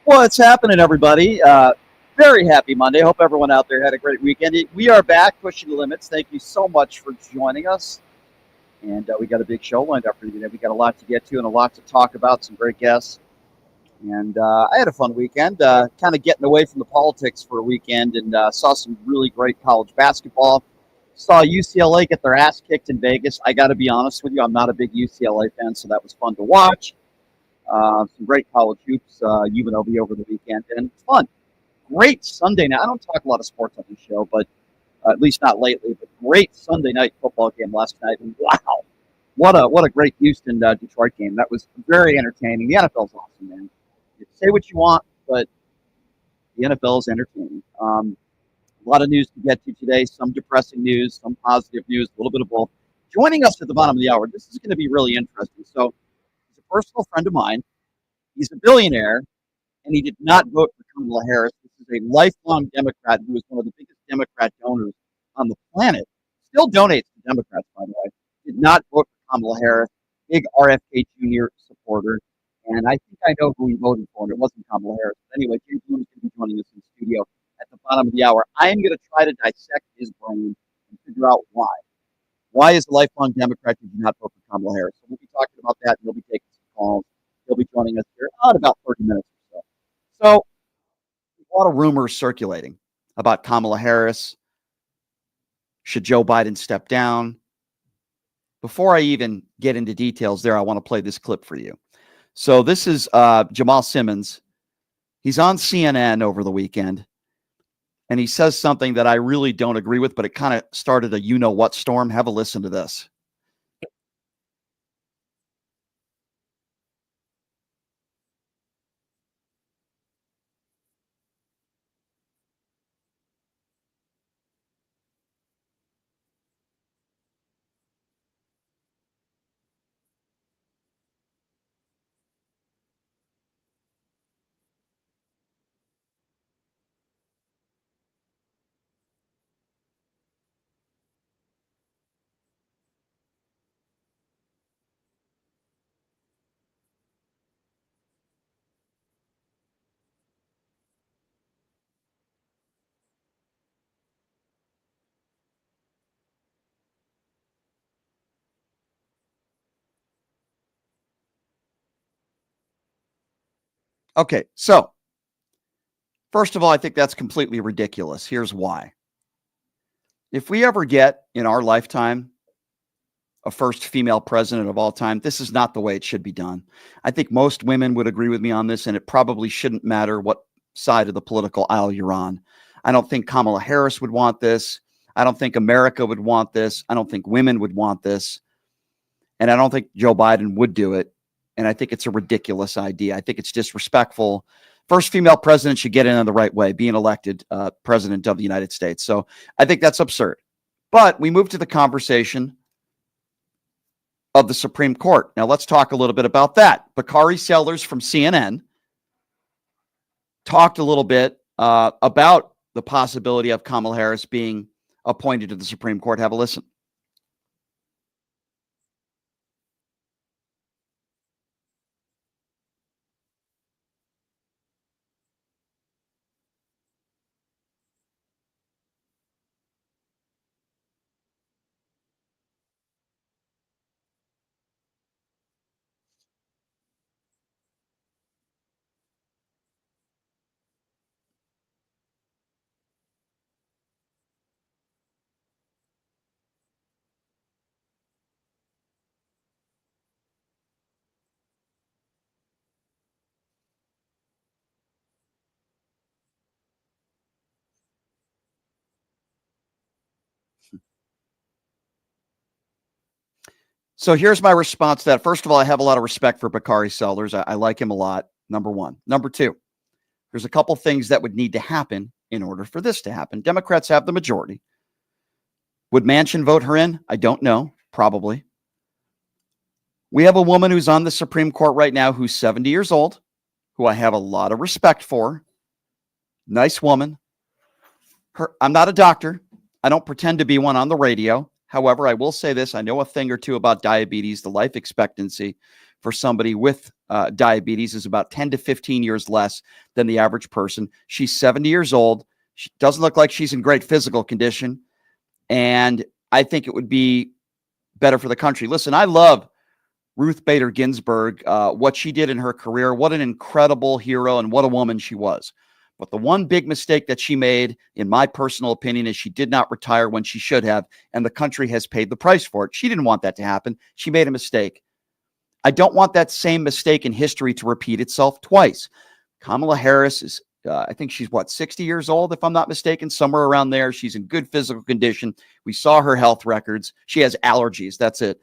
What's happening, everybody? Very happy Monday. Hope everyone out there had a great weekend. We are back pushing the limits. Thank you so much for joining us. And we got a big show lined up for you today. We got a lot to get to and a lot to talk about, some great guests. And I had a fun weekend, kind of getting away from the politics for a weekend and saw some really great college basketball. Saw UCLA get their ass kicked in Vegas. I got to be honest with you, I'm not a big UCLA fan, so that was fun to watch. Some great college hoops, UNLV over the weekend, and it's fun. Great Sunday night. I don't talk a lot of sports on this show, but at least not lately. But great Sunday night football game last night. And wow, what a great Houston Detroit game. That was very entertaining. The NFL's awesome, man. You say what you want, but the NFL is entertaining. A lot of news to get to today. Some depressing news, some positive news, a little bit of both. Joining us at the bottom of the hour, this is going to be really interesting. So, he's a personal friend of mine. He's a billionaire, and he did not vote for Kamala Harris. This is a lifelong Democrat who is one of the biggest Democrat donors on the planet. Still donates to Democrats, by the way. Did not vote for Kamala Harris. Big RFK Jr. supporter. And I think I know who he voted for, and it wasn't Kamala Harris. But anyway, James Bloom is going to be joining us in the studio at the bottom of the hour. I am going to try to dissect his brain and figure out why. Why, as a lifelong Democrat, did you not vote for Kamala Harris? So we'll be talking about that, and he'll be taking some calls. He'll be joining us here in about 30 minutes or so. So, a lot of rumors circulating about Kamala Harris. Should Joe Biden step down? Before I even get into details there, I want to play this clip for you. So this is Jamal Simmons. He's on CNN over the weekend, and he says something that I really don't agree with, but it kind of started a you-know-what storm. Have a listen to this. Okay, so first of all, I think that's completely ridiculous. Here's why. If we ever get in our lifetime a first female president of all time, this is not the way it should be done. I think most women would agree with me on this, and it probably shouldn't matter what side of the political aisle you're on. I don't think Kamala Harris would want this. I don't think America would want this. I don't think women would want this. And I don't think Joe Biden would do it. And I think it's a ridiculous idea. I think it's disrespectful. First female president should get in the right way, being elected president of the United States. So I think that's absurd. But we move to the conversation of the Supreme Court. Now let's talk a little bit about that. Bakari Sellers from CNN talked a little bit about the possibility of Kamala Harris being appointed to the Supreme Court. Have a listen. So here's my response to that. First of all, I have a lot of respect for Bakari Sellers. I like him a lot, number one. Number two, there's a couple things that would need to happen in order for this to happen. Democrats have the majority. Would Manchin vote her in? I don't know. Probably. We have a woman who's on the Supreme Court right now who's 70 years old, who I have a lot of respect for. Nice woman. I'm not a doctor. I don't pretend to be one on the radio. However, I will say this. I know a thing or two about diabetes, the life expectancy for somebody with diabetes is about 10 to 15 years less than the average person. She's 70 years old. She doesn't look like she's in great physical condition. And I think it would be better for the country. Listen, I love Ruth Bader Ginsburg, what she did in her career. What an incredible hero and what a woman she was. But the one big mistake that she made, in my personal opinion, is she did not retire when she should have, and the country has paid the price for it. She didn't want that to happen. She made a mistake. I don't want that same mistake in history to repeat itself twice. Kamala Harris is, I think she's 60 years old, if I'm not mistaken, somewhere around there. She's in good physical condition. We saw her health records. She has allergies. That's it.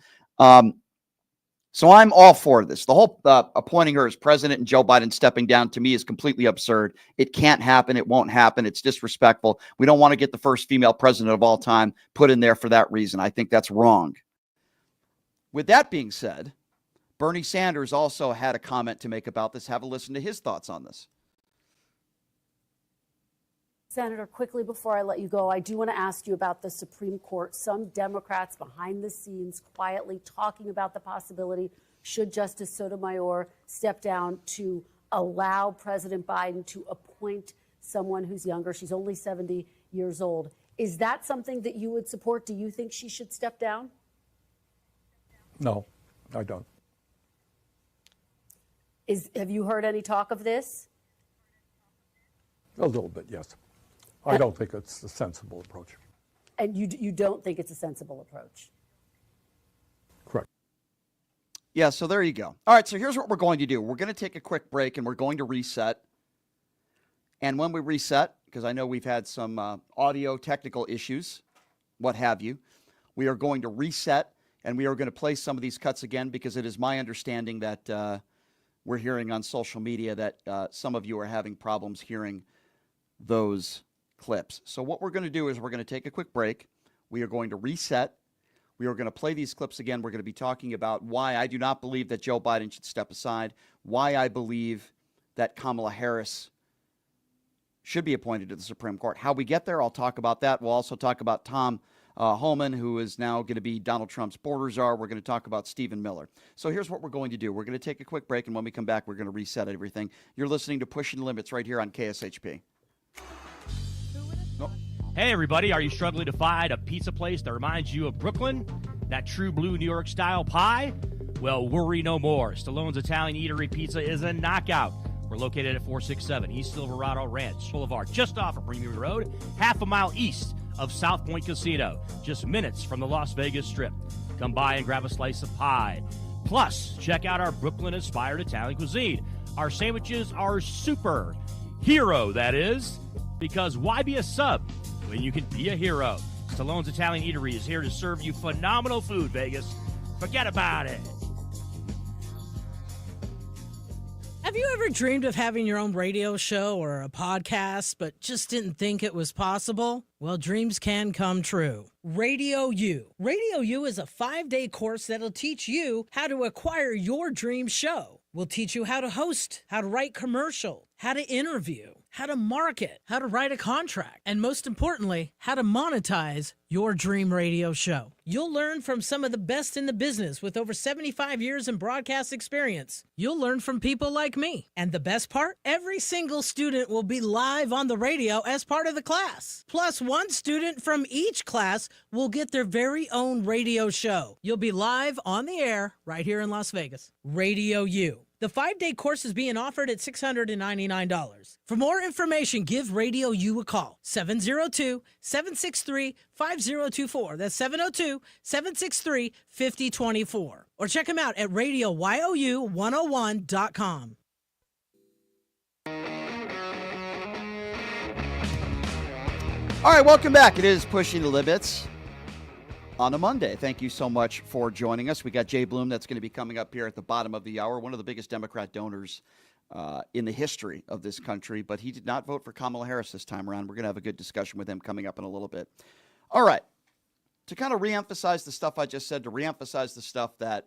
So I'm all for this. The whole appointing her as president and Joe Biden stepping down, to me, is completely absurd. It can't happen. It won't happen. It's disrespectful. We don't want to get the first female president of all time put in there for that reason. I think that's wrong. With that being said, Bernie Sanders also had a comment to make about this. Have a listen to his thoughts on this. Senator, quickly before I let you go, I do want to ask you about the Supreme Court. Some Democrats behind the scenes quietly talking about the possibility, should Justice Sotomayor step down, to allow President Biden to appoint someone who's younger. She's only 70 years old. Is that something that you would support? Do you think she should step down? No, I don't. Have you heard any talk of this? A little bit, yes. I don't think it's a sensible approach. And you don't think it's a sensible approach? Correct. Yeah, so there you go. All right, so here's what we're going to do. We're going to take a quick break, and we're going to reset. And when we reset, because I know we've had some audio technical issues, what have you, we are going to reset, and we are going to play some of these cuts again, because it is my understanding that we're hearing on social media that some of you are having problems hearing those clips. So what we're going to do is we're going to take a quick break. We are going to reset. We are going to play these clips again. We're going to be talking about why I do not believe that Joe Biden should step aside, why I believe that Kamala Harris should be appointed to the Supreme Court. How we get there, I'll talk about that. We'll also talk about Tom Homan, who is now going to be Donald Trump's border czar. We're going to talk about Stephen Miller. So here's what we're going to do. We're going to take a quick break, and when we come back, we're going to reset everything. You're listening to Pushing the Limits right here on KSHP. Hey everybody, are you struggling to find a pizza place that reminds you of Brooklyn? That true blue New York style pie? Well, worry no more. Stallone's Italian Eatery Pizza is a knockout. We're located at 467 East Silverado Ranch Boulevard, just off of Premium Road, half a mile east of South Point Casino, just minutes from the Las Vegas Strip. Come by and grab a slice of pie. Plus, check out our Brooklyn-inspired Italian cuisine. Our sandwiches are super. Hero, that is. Because why be a sub when you can be a hero? Stallone's Italian Eatery is here to serve you phenomenal food, Vegas. Forget about it. Have you ever dreamed of having your own radio show or a podcast, but just didn't think it was possible? Well, dreams can come true. Radio U. Radio U is a 5-day course that'll teach you how to acquire your dream show. We'll teach you how to host, how to write commercial, how to interview, how to market, how to write a contract, and most importantly, how to monetize your dream radio show. You'll learn from some of the best in the business with over 75 years in broadcast experience. You'll learn from people like me. And the best part? Every single student will be live on the radio as part of the class. Plus, one student from each class will get their very own radio show. You'll be live on the air right here in Las Vegas. Radio U. The 5-day course is being offered at $699. For more information, give Radio U a call. 702-763-5024. That's 702-763-5024. Or check them out at RadioYOU101.com. All right, welcome back. It is Pushing the Limits on a Monday. Thank you so much for joining us. We got Jay Bloom that's going to be coming up here at the bottom of the hour, one of the biggest Democrat donors in the history of this country, but he did not vote for Kamala Harris this time around. We're going to have a good discussion with him coming up in a little bit. All right, to kind of reemphasize the stuff I just said, to reemphasize the stuff that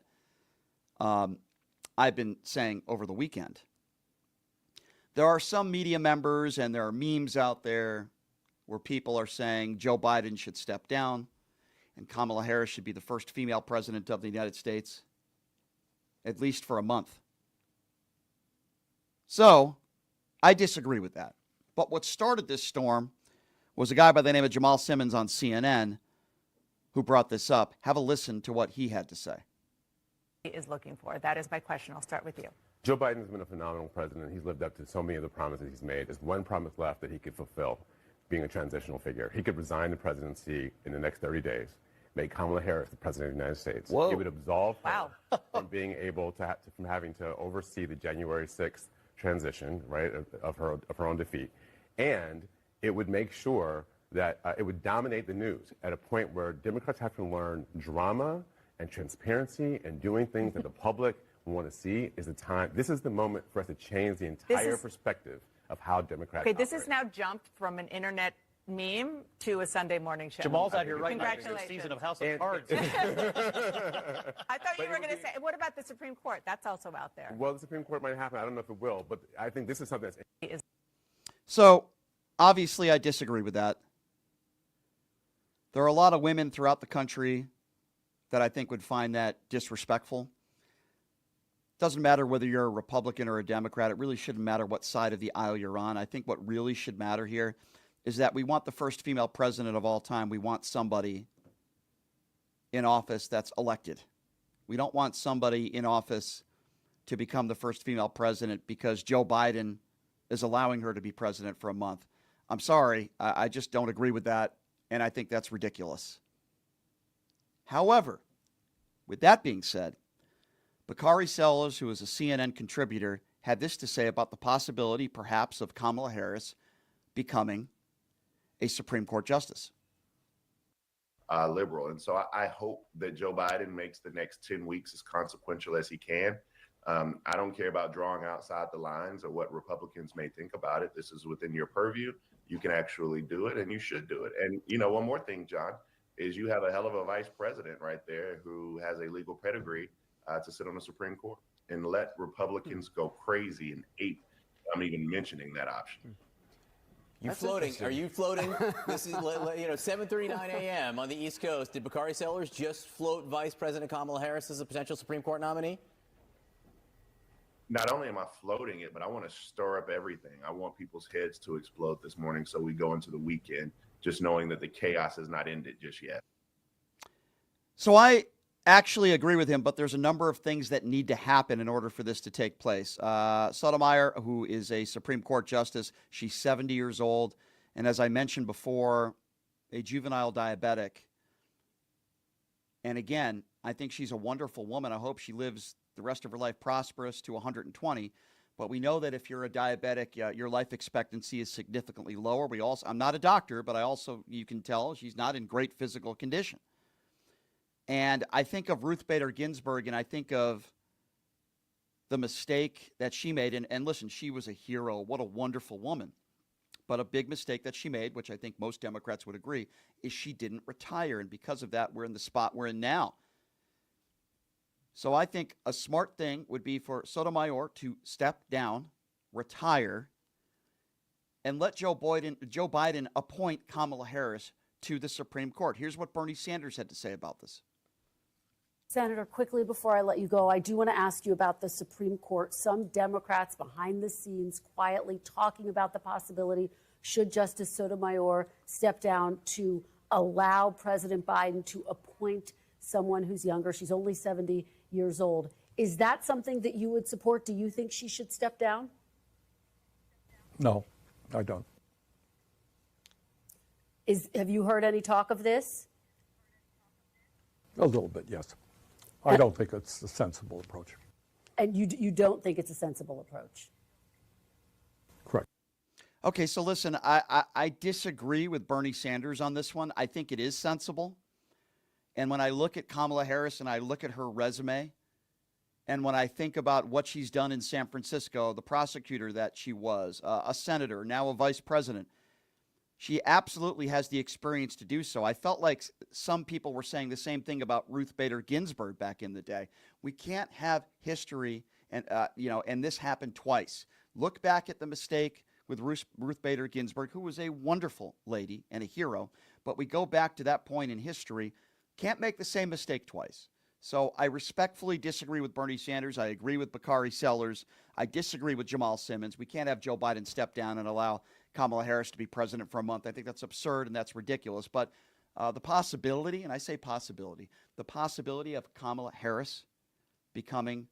I've been saying over the weekend. There are some media members and there are memes out there where people are saying Joe Biden should step down and Kamala Harris should be the first female president of the United States. at least for a month. So I disagree with that. But what started this storm was a guy by the name of Jamal Simmons on CNN who brought this up. Have a listen to what he had to say. Is looking for. That is my question. I'll start with you. Joe Biden has been a phenomenal president. He's lived up to so many of the promises he's made. There's one promise left that he could fulfill, being a transitional figure. He could resign the presidency in the next 30 days, make Kamala Harris the president of the United States. Whoa. It would absolve her from being able to, from having to oversee the January 6th transition, right, of her own defeat. And it would make sure that it would dominate the news at a point where Democrats have to learn drama and transparency and doing things that the public want to see. Is the time. This is the moment for us to change the entire perspective of how Democrats Okay, this operate. is now jumped from an internet meme to a Sunday morning show. Jamal's out here right now. It's a Congratulations. season of House of Cards. I thought you were going to say, what about the Supreme Court? That's also out there. Well, the Supreme Court might happen. I don't know if it will, but I think this is something that's. So obviously I disagree with that. There are a lot of women throughout the country that I think would find that disrespectful. Doesn't matter whether you're a Republican or a Democrat. It really shouldn't matter what side of the aisle you're on. I think what really should matter here is that we want the first female president of all time. We want somebody in office that's elected. We don't want somebody in office to become the first female president because Joe Biden is allowing her to be president for a month. I'm sorry. I just don't agree with that, and I think that's ridiculous. However, with that being said, Bakari Sellers, who is a CNN contributor, had this to say about the possibility, perhaps, of Kamala Harris becoming a Supreme Court justice. Liberal. And so I hope that Joe Biden makes the next 10 weeks as consequential as he can. I don't care about drawing outside the lines or what Republicans may think about it. This is within your purview. You can actually do it, and you should do it. And, you know, one more thing, John, is you have a hell of a vice president right there who has a legal pedigree to sit on the Supreme Court, and let Republicans go crazy and ape. I'm even mentioning that option. That's floating? Are you floating? This is 7:39 a.m. on the East Coast. Did Bakari Sellers just float Vice President Kamala Harris as a potential Supreme Court nominee? Not only am I floating it, but I want to stir up everything. I want people's heads to explode this morning so we go into the weekend just knowing that the chaos has not ended just yet. So I actually agree with him, but there's a number of things that need to happen in order for this to take place. Sotomayor, who is a Supreme Court justice, she's 70 years old, and as I mentioned before, a juvenile diabetic. And again, I think she's a wonderful woman. I hope she lives the rest of her life prosperous to 120. But we know that if you're a diabetic, your life expectancy is significantly lower. I'm not a doctor, but you can tell she's not in great physical condition. And I think of Ruth Bader Ginsburg, and I think of the mistake that she made. And listen, she was a hero. What a wonderful woman. But a big mistake that she made, which I think most Democrats would agree, is she didn't retire. And because of that, we're in the spot we're in now. So I think a smart thing would be for Sotomayor to step down, retire, and let Joe Biden appoint Kamala Harris to the Supreme Court. Here's what Bernie Sanders had to say about this. Senator, quickly before I let you go, I do want to ask you about the Supreme Court. Some Democrats behind the scenes quietly talking about the possibility, should Justice Sotomayor step down, to allow President Biden to appoint someone who's younger. She's only 70 years old. Is that something that you would support? Do you think she should step down? No, I don't. Have you heard any talk of this? A little bit, yes. I don't think it's a sensible approach. And you don't think it's a sensible approach? Correct. Okay, so listen, I disagree with Bernie Sanders on this one. I think it is sensible. And when I look at Kamala Harris and I look at her resume, and when I think about what she's done in San Francisco, the prosecutor that she was, a senator, now a vice president, she absolutely has the experience to do so. I felt like some people were saying the same thing about Ruth Bader Ginsburg back in the day. We can't have history and this happened twice. Look back at the mistake with Ruth Bader Ginsburg, who was a wonderful lady and a hero, but we go back to that point in history. Can't make the same mistake twice. So I respectfully disagree with Bernie Sanders. I agree with Bakari Sellers. I disagree with Jamal Simmons. We can't have Joe Biden step down and allow Kamala Harris to be president for a month. I think that's absurd and that's ridiculous. But the possibility, and I say possibility, the possibility of Kamala Harris becoming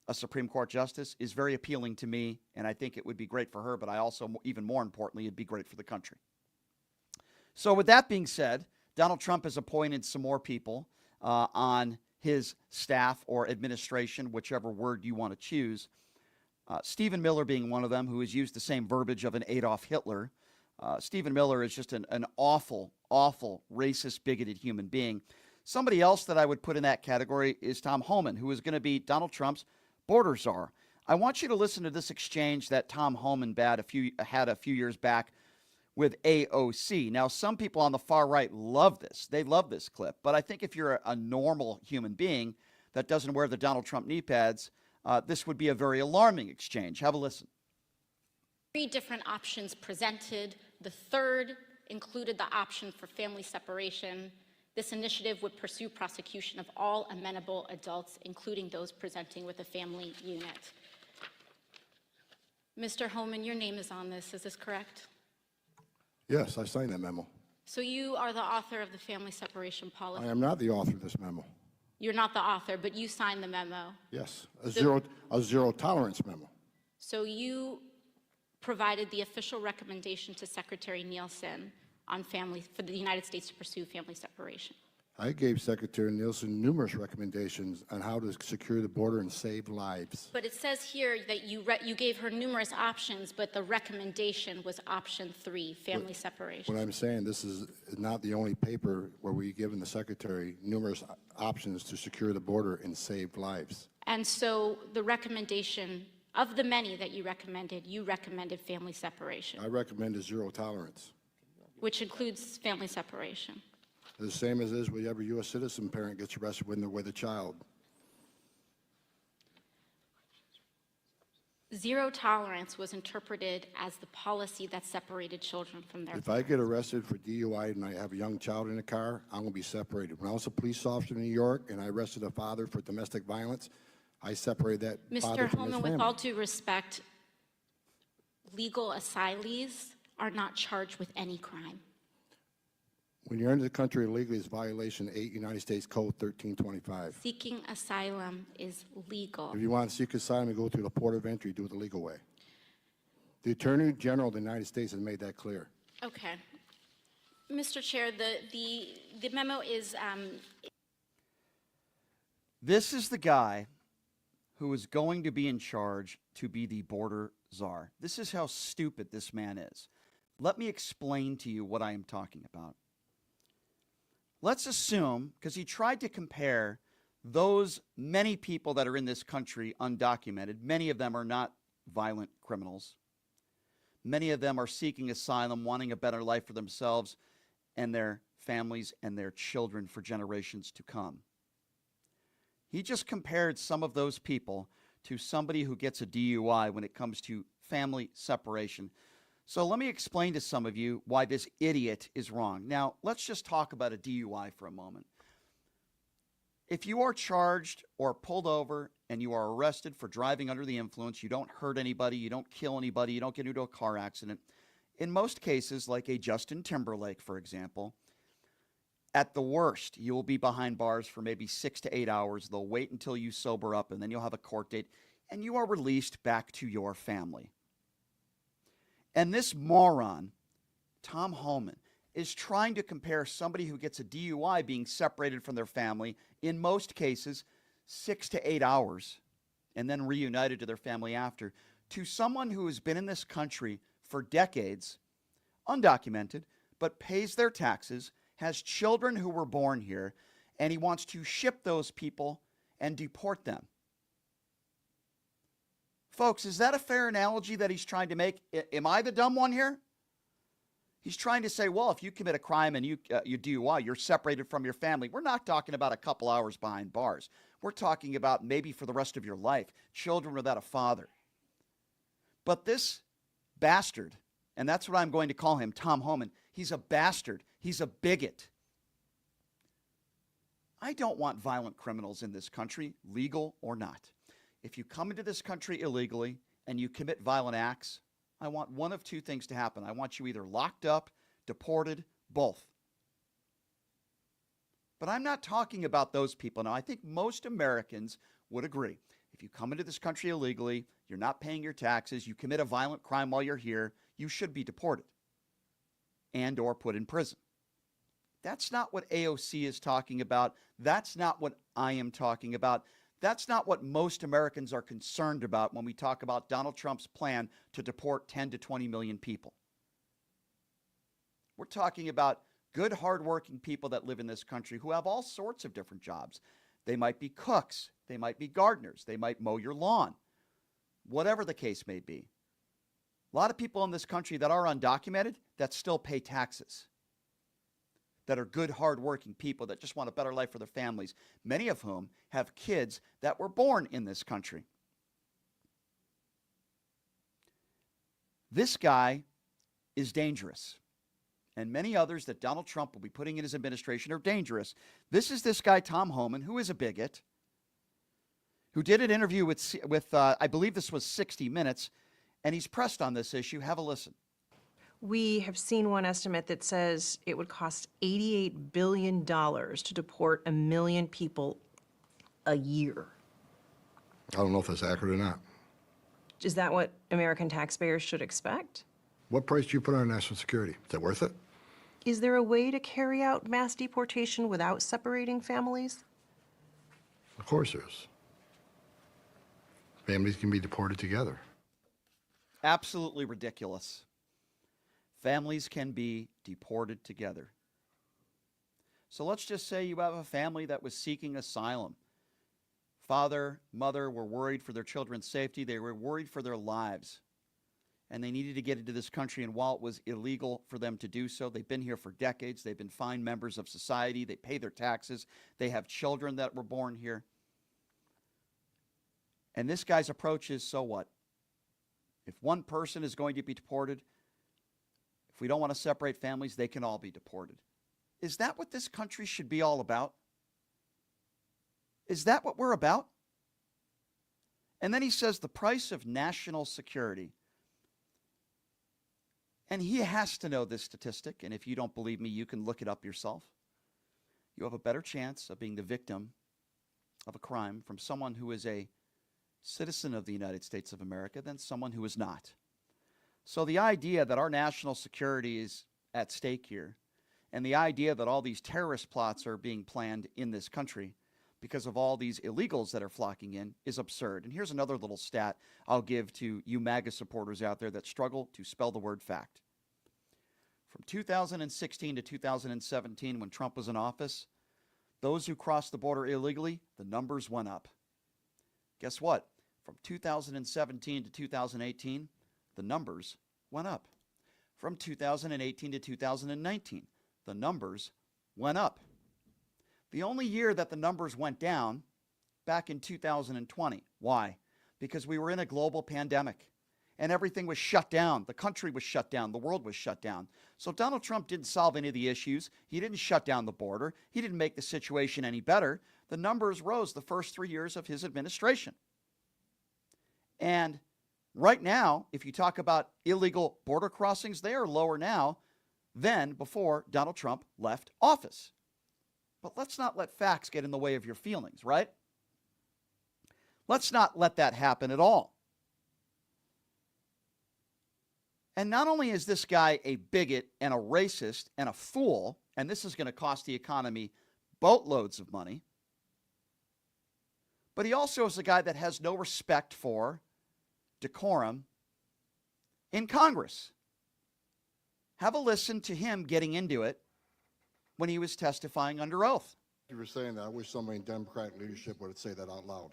a Supreme Court justice is very appealing to me, and I think it would be great for her, but I also, even more importantly, it'd be great for the country. So with that being said, Donald Trump has appointed some more people on his staff or administration, whichever word you want to choose. Stephen Miller being one of them, who has used the same verbiage of an Adolf Hitler. Stephen Miller is just an awful, awful, racist, bigoted human being. Somebody else that I would put in that category is Tom Homan, who is going to be Donald Trump's border czar. I want you to listen to this exchange that Tom Homan had a few years back with AOC. Now, some people on the far right love this. They love this clip. But I think if you're a normal human being that doesn't wear the Donald Trump knee pads, this would be a very alarming exchange. Have a listen. 3 different options presented. The third included the option for family separation. This initiative would pursue prosecution of all amenable adults, including those presenting with a family unit. Mr. Homan, your name is on this. Is this correct? Yes, I signed that memo. So you are the author of the family separation policy? I am not the author of this memo. You're not the author, but you signed the memo. Yes, a zero tolerance memo. So you provided the official recommendation to Secretary Nielsen on for the United States to pursue family separation. I gave Secretary Nielsen numerous recommendations on how to secure the border and save lives. But it says here that you gave her numerous options, but the recommendation was option 3, family separation. What I'm saying, this is not the only paper where we've given the Secretary numerous options to secure the border and save lives. And so the recommendation, of the many that you recommended family separation. I recommended zero tolerance. Which includes family separation. The same as is with every U.S. citizen parent gets arrested when they're with a child. Zero tolerance was interpreted as the policy that separated children from their If I get arrested for DUI and I have a young child in the car, I'm going to be separated. When I was a police officer in New York and I arrested a father for domestic violence, I separated that father Mr. from his Homan, family. with all due respect, legal asylees are not charged with any crime. When you're into the country illegally, it's violation 8 United States Code 1325. Seeking asylum is legal. If you want to seek asylum, you go through the port of entry, do it the legal way. The Attorney General of the United States has made that clear. Okay. Mr. Chair, the memo is... This is the guy who is going to be in charge to be the border czar. This is how stupid this man is. Let me explain to you what I am talking about. Let's assume, because he tried to compare those many people that are in this country undocumented, many of them are not violent criminals. Many of them are seeking asylum, wanting a better life for themselves and their families and their children for generations to come. He just compared some of those people to somebody who gets a DUI when it comes to family separation. So let me explain to some of you why this idiot is wrong. Now, let's just talk about a DUI for a moment. If you are charged or pulled over and you are arrested for driving under the influence, you don't hurt anybody, you don't kill anybody, you don't get into a car accident. In most cases, like a Justin Timberlake, for example, at the worst, you will be behind bars for maybe 6 to 8 hours. They'll wait until you sober up, and then you'll have a court date, and you are released back to your family. And this moron, Tom Homan, is trying to compare somebody who gets a DUI being separated from their family, in most cases, 6 to 8 hours, and then reunited to their family after, to someone who has been in this country for decades, undocumented, but pays their taxes, has children who were born here, and he wants to ship those people and deport them. Folks, is that a fair analogy that he's trying to make? Am I the dumb one here? He's trying to say, well, if you commit a crime and you DUI, you're separated from your family. We're not talking about a couple hours behind bars. We're talking about maybe for the rest of your life, children without a father. But this bastard, and that's what I'm going to call him, Tom Homan, he's a bastard. He's a bigot. I don't want violent criminals in this country, legal or not. If you come into this country illegally and you commit violent acts, I want one of two things to happen. I want you either locked up, deported, both. But I'm not talking about those people now. I think most Americans would agree. If you come into this country illegally, you're not paying your taxes, you commit a violent crime while you're here, you should be deported and or put in prison. That's not what AOC is talking about. That's not what I am talking about. That's not what most Americans are concerned about when we talk about Donald Trump's plan to deport 10 to 20 million people. We're talking about good, hardworking people that live in this country who have all sorts of different jobs. They might be cooks. They might be gardeners. They might mow your lawn. Whatever the case may be. A lot of people in this country that are undocumented that still pay taxes, that are good, hardworking people that just want a better life for their families, many of whom have kids that were born in this country. This guy is dangerous. And many others that Donald Trump will be putting in his administration are dangerous. This is this guy, Tom Homan, who is a bigot, who did an interview with I believe this was 60 Minutes, and he's pressed on this issue. Have a listen. We have seen one estimate that says it would cost $88 billion to deport 1 million people a year. I don't know if that's accurate or not. Is that what American taxpayers should expect? What price do you put on national security? Is that worth it? Is there a way to carry out mass deportation without separating families? Of course there is. Families can be deported together. Absolutely ridiculous. Families can be deported together. So let's just say you have a family that was seeking asylum. Father, mother were worried for their children's safety. They were worried for their lives. And they needed to get into this country, and while it was illegal for them to do so, they've been here for decades. They've been fine members of society. They pay their taxes. They have children that were born here. And this guy's approach is, so what? If one person is going to be deported, if we don't want to separate families, they can all be deported. Is that what this country should be all about? Is that what we're about? And then he says the price of national security. And he has to know this statistic, and if you don't believe me, you can look it up yourself. You have a better chance of being the victim of a crime from someone who is a citizen of the United States of America than someone who is not. So the idea that our national security is at stake here, and the idea that all these terrorist plots are being planned in this country because of all these illegals that are flocking in, is absurd. And here's another little stat I'll give to you MAGA supporters out there that struggle to spell the word fact. From 2016 to 2017, when Trump was in office, those who crossed the border illegally, the numbers went up. Guess what? From 2017 to 2018, the numbers went up. From 2018 to 2019, the numbers went up. The only year that the numbers went down, back in 2020. Why? Because we were in a global pandemic and everything was shut down. The country was shut down. The world was shut down. So Donald Trump didn't solve any of the issues. He didn't shut down the border. He didn't make the situation any better. The numbers rose the first 3 years of his administration. And right now, if you talk about illegal border crossings, they are lower now than before Donald Trump left office. But let's not let facts get in the way of your feelings, right? Let's not let that happen at all. And not only is this guy a bigot and a racist and a fool, and this is going to cost the economy boatloads of money, but he also is a guy that has no respect for decorum in Congress. Have a listen to him getting into it when he was testifying under oath. You were saying that. I wish somebody in Democratic leadership would say that out loud.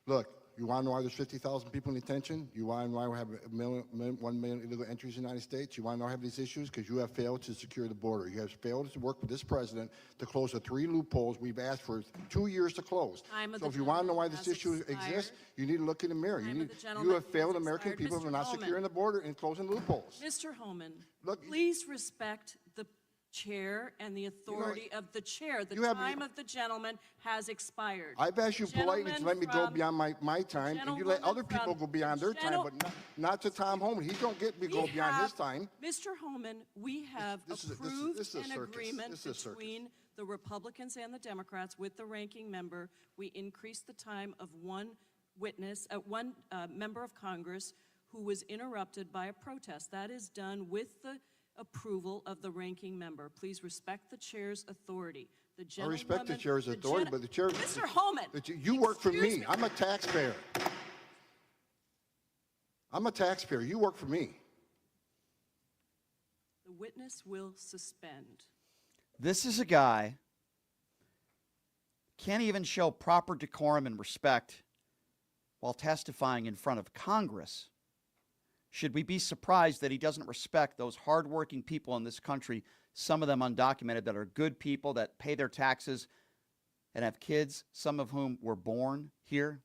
Look, you want to know why there's 50,000 people in detention? You want to know why we have 1 million illegal entries in the United States? You want to know why we have these issues? Because you have failed to secure the border. You have failed to work with this president to close the 3 loopholes we've asked for 2 years to close. So if you want to know why this issue exists, you need to look in the mirror. You have failed American people for not securing the border and closing loopholes. Mr. Homan, Look, please respect the chair and the authority of the chair. The you have- time of the gentleman has expired. I've asked you politely to let me go beyond my time, and you let other people go beyond their time, but not to Tom Homan. He don't get me go beyond his time. Mr. Homan, we have This is approved a an circus. agreement This is a circus. between the Republicans and the Democrats with the ranking member. We increased the time of one witness, one member of Congress who was interrupted by a protest. That is done with the approval of the ranking member. Please respect the chair's authority. I respect the chair's authority, but the chair... Mr. Homan! You work for excuse me. I'm a taxpayer. I'm a taxpayer. You work for me. The witness will suspend. This is a guy can't even show proper decorum and respect while testifying in front of Congress. Should we be surprised that he doesn't respect those hardworking people in this country, some of them undocumented, that are good people, that pay their taxes and have kids, some of whom were born here?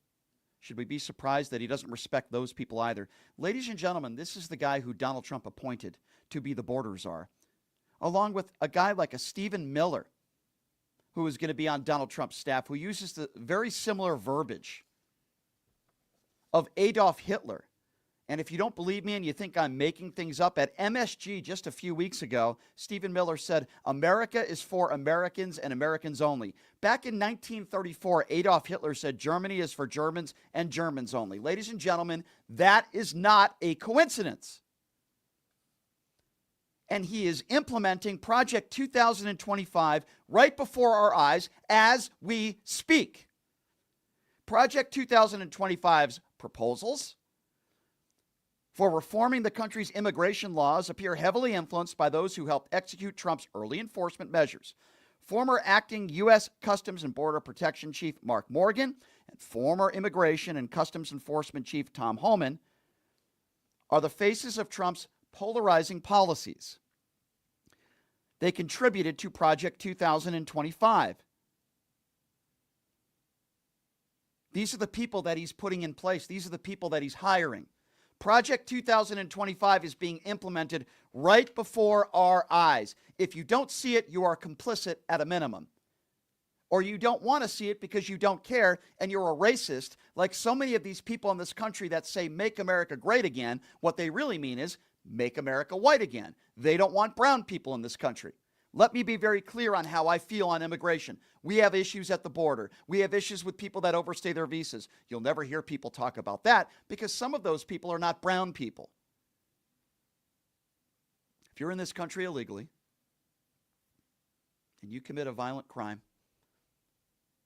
Should we be surprised that he doesn't respect those people either? Ladies and gentlemen, this is the guy who Donald Trump appointed to be the border czar, along with a guy like a Stephen Miller, who is going to be on Donald Trump's staff, who uses the very similar verbiage of Adolf Hitler. And if you don't believe me and you think I'm making things up, at MSG just a few weeks ago, Stephen Miller said, America is for Americans and Americans only. Back in 1934, Adolf Hitler said Germany is for Germans and Germans only. Ladies and gentlemen, that is not a coincidence. And he is implementing Project 2025 right before our eyes as we speak. Project 2025's proposals for reforming the country's immigration laws appear heavily influenced by those who helped execute Trump's early enforcement measures. Former acting U.S. Customs and Border Protection Chief Mark Morgan and former Immigration and Customs Enforcement Chief Tom Homan are the faces of Trump's polarizing policies. They contributed to Project 2025. These are the people that he's putting in place. These are the people that he's hiring. Project 2025 is being implemented right before our eyes. If you don't see it, you are complicit at a minimum. Or you don't want to see it because you don't care and you're a racist, like so many of these people in this country that say, make America great again. What they really mean is, make America white again. They don't want brown people in this country. Let me be very clear on how I feel on immigration. We have issues at the border. We have issues with people that overstay their visas. You'll never hear people talk about that because some of those people are not brown people. If you're in this country illegally and you commit a violent crime,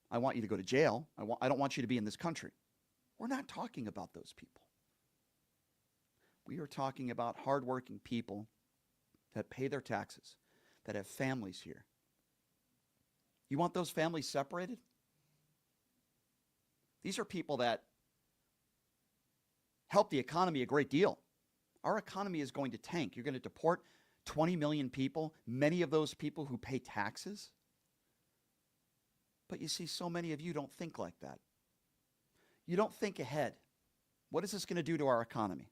I want you to go to jail. I don't want you to be in this country. We're not talking about those people. We are talking about hardworking people that pay their taxes, that have families here. You want those families separated? These are people that help the economy a great deal. Our economy is going to tank. You're going to deport 20 million people, many of those people who pay taxes. But you see, so many of you don't think like that. You don't think ahead. What is this going to do to our economy?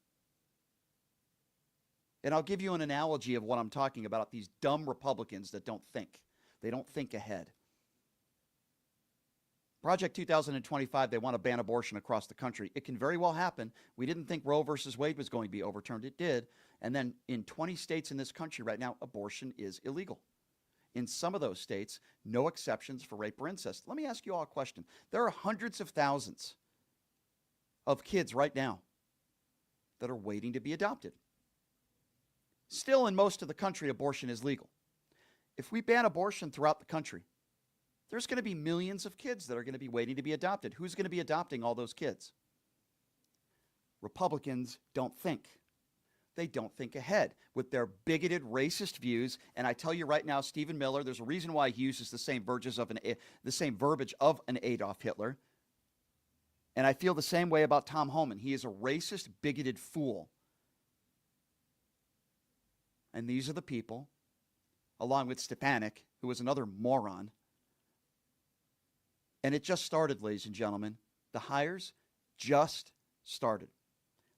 And I'll give you an analogy of what I'm talking about, these dumb Republicans that don't think. They don't think ahead. Project 2025, they want to ban abortion across the country. It can very well happen. We didn't think Roe versus Wade was going to be overturned. It did. And then in 20 states in this country right now, abortion is illegal. In some of those states, no exceptions for rape or incest. Let me ask you all a question. There are hundreds of thousands of kids right now that are waiting to be adopted. Still, in most of the country, abortion is legal. If we ban abortion throughout the country, there's going to be millions of kids that are going to be waiting to be adopted. Who's going to be adopting all those kids? Republicans don't think. They don't think ahead with their bigoted, racist views. And I tell you right now, Stephen Miller, there's a reason why he uses the same verbiage of an Adolf Hitler. And I feel the same way about Tom Homan. He is a racist, bigoted fool. And these are the people, along with Stepanek, who was another moron. And it just started, ladies and gentlemen. The hires just started.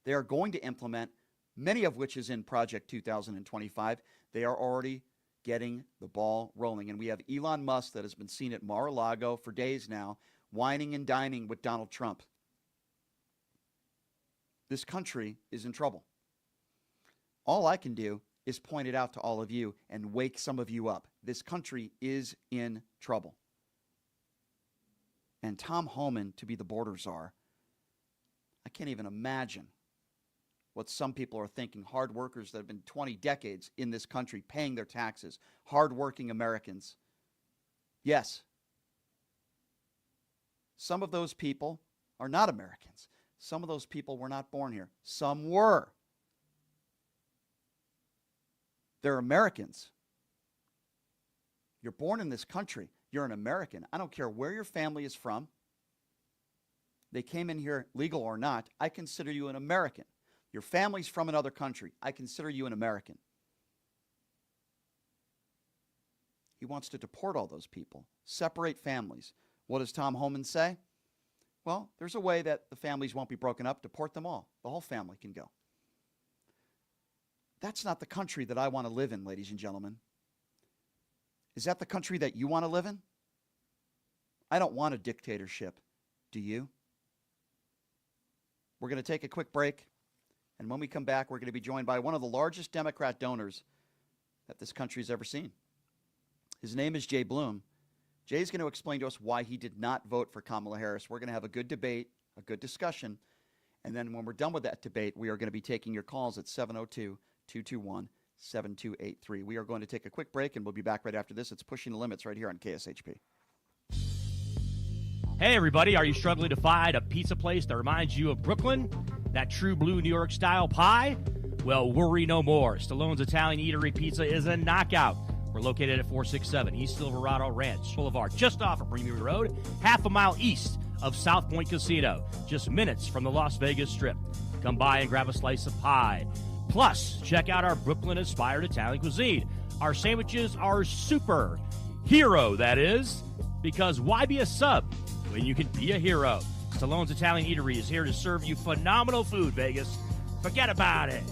They are going to implement, many of which is in Project 2025. They are already getting the ball rolling. And we have Elon Musk that has been seen at Mar-a-Lago for days now, whining and dining with Donald Trump. This country is in trouble. All I can do is point it out to all of you and wake some of you up. This country is in trouble. And Tom Homan to be the border czar, I can't even imagine what some people are thinking. Hard workers that have been 20 decades in this country paying their taxes. Hardworking Americans. Yes. Some of those people are not Americans. Some of those people were not born here. Some were. They're Americans. You're born in this country. You're an American. I don't care where your family is from. They came in here legal or not. I consider you an American. Your family's from another country. I consider you an American. He wants to deport all those people, separate families. What does Tom Homan say? Well, there's a way that the families won't be broken up. Deport them all. The whole family can go. That's not the country that I want to live in, ladies and gentlemen. Is that the country that you want to live in? I don't want a dictatorship. Do you? We're going to take a quick break. And when we come back, we're going to be joined by one of the largest Democrat donors that this country has ever seen. His name is Jay Bloom. Jay's going to explain to us why he did not vote for Kamala Harris. We're going to have a good debate, a good discussion. And then when we're done with that debate, we are going to be taking your calls at 702-221-7283. We are going to take a quick break, and we'll be back right after this. It's Pushing the Limits right here on KSHP. Hey, everybody, are you struggling to find a pizza place that reminds you of Brooklyn? That true blue New York style pie? Well, worry no more. Stallone's Italian Eatery Pizza is a knockout. We're located at 467 East Silverado Ranch Boulevard, just off of Premier Road, half a mile east of South Point Casino, just minutes from the Las Vegas Strip. Come by and grab a slice of pie. Plus, check out our Brooklyn-inspired Italian cuisine. Our sandwiches are super. Hero, that is. Because why be a sub when you can be a hero? Stallone's Italian Eatery is here to serve you phenomenal food, Vegas. Forget about it.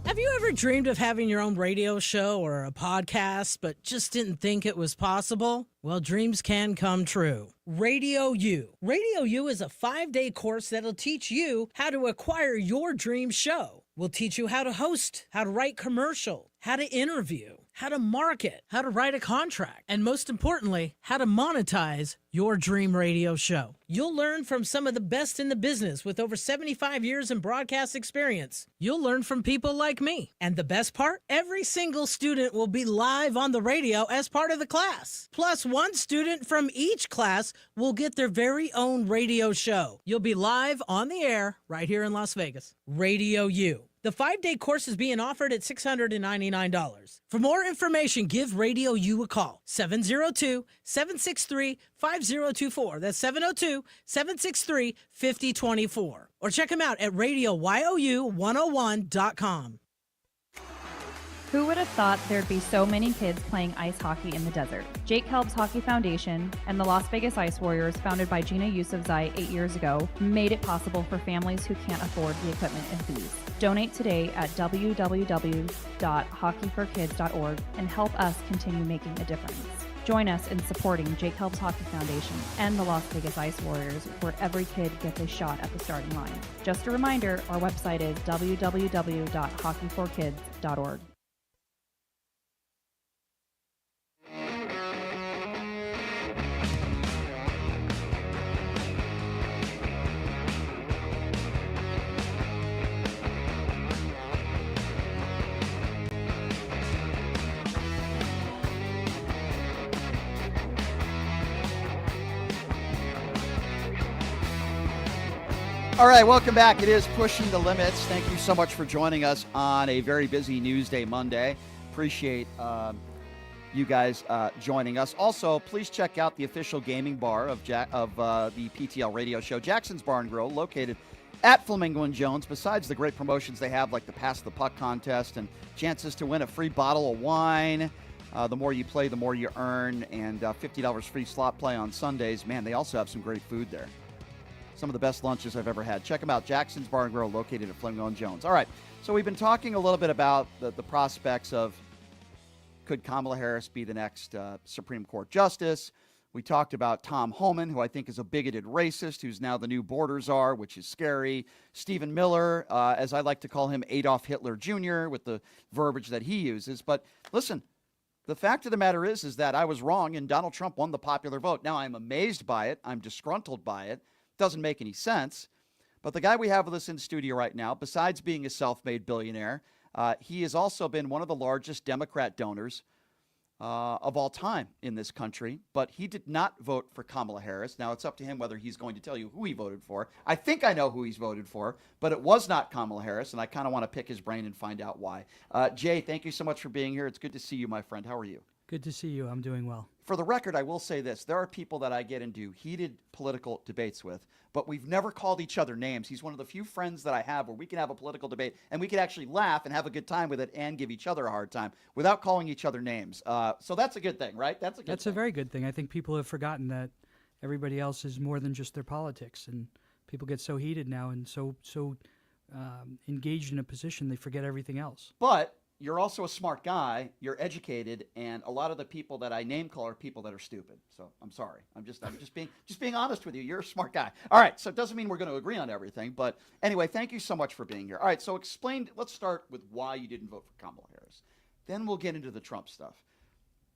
Have you ever dreamed of having your own radio show or a podcast, but just didn't think it was possible? Well, dreams can come true. Radio U. Radio U is a 5-day course that'll teach you how to acquire your dream show. We'll teach you how to host, how to write commercial, how to interview, how to market, how to write a contract, and most importantly, how to monetize your dream radio show. You'll learn from some of the best in the business with over 75 years in broadcast experience. You'll learn from people like me. And the best part? Every single student will be live on the radio as part of the class. Plus, one student from each class will get their very own radio show. You'll be live on the air right here in Las Vegas. Radio U. The 5-day course is being offered at $699. For more information, give Radio U a call. 702-763-5024. That's 702-763-5024. Or check them out at radioyou101.com. Who would have thought there'd be so many kids playing ice hockey in the desert? Jake Helps Hockey Foundation and the Las Vegas Ice Warriors, founded by Gina Yousafzai 8 years ago, made it possible for families who can't afford the equipment and fees. Donate today at www.hockeyforkids.org and help us continue making a difference. Join us in supporting Jake Helps Hockey Foundation and the Las Vegas Ice Warriors, where every kid gets a shot at the starting line. Just a reminder, our website is www.hockeyforkids.org. All right, welcome back. It is Pushing the Limits. Thank you so much for joining us on a very busy Newsday Monday. Appreciate you guys joining us. Also, please check out the official gaming bar of the PTL radio show, Jackson's Bar and Grill, located at Flamingo and Jones. Besides the great promotions they have, like the Pass the Puck contest and chances to win a free bottle of wine. The more you play, the more you earn, and $50 free slot play on Sundays. Man, they also have some great food there. Some of the best lunches I've ever had. Check them out, Jackson's Bar and Grill, located at Flamingo and Jones. All right, so we've been talking a little bit about the prospects of could Kamala Harris be the next Supreme Court justice? We talked about Tom Homan, who I think is a bigoted racist, who's now the new border czar, which is scary. Stephen Miller, as I like to call him, Adolf Hitler Jr., with the verbiage that he uses. But listen, the fact of the matter is that I was wrong and Donald Trump won the popular vote. Now, I'm amazed by it. I'm disgruntled by it. Doesn't make any sense. But the guy we have with us in the studio right now, besides being a self-made billionaire, he has also been one of the largest Democrat donors of all time in this country, but he did not vote for Kamala Harris. Now, it's up to him whether he's going to tell you who he voted for. I think I know who he's voted for, but it was not Kamala Harris, and I kind of want to pick his brain and find out why. Jay, thank you so much for being here. It's good to see you, my friend. How are you? Good to see you. I'm doing well. For the record, I will say this. There are people that I get into heated political debates with, but we've never called each other names. He's one of the few friends that I have where we can have a political debate and we can actually laugh and have a good time with it and give each other a hard time without calling each other names. So that's a good thing, right? That's a very good thing. I think people have forgotten that everybody else is more than just their politics, and people get so heated now and so engaged in a position they forget everything else. But you're also a smart guy, you're educated, and a lot of the people that I name call are people that are stupid. So I'm sorry. I'm just being honest with you. You're a smart guy. All right, so it doesn't mean we're going to agree on everything, but anyway, thank you so much for being here. All right, so let's start with why you didn't vote for Kamala Harris. Then we'll get into the Trump stuff.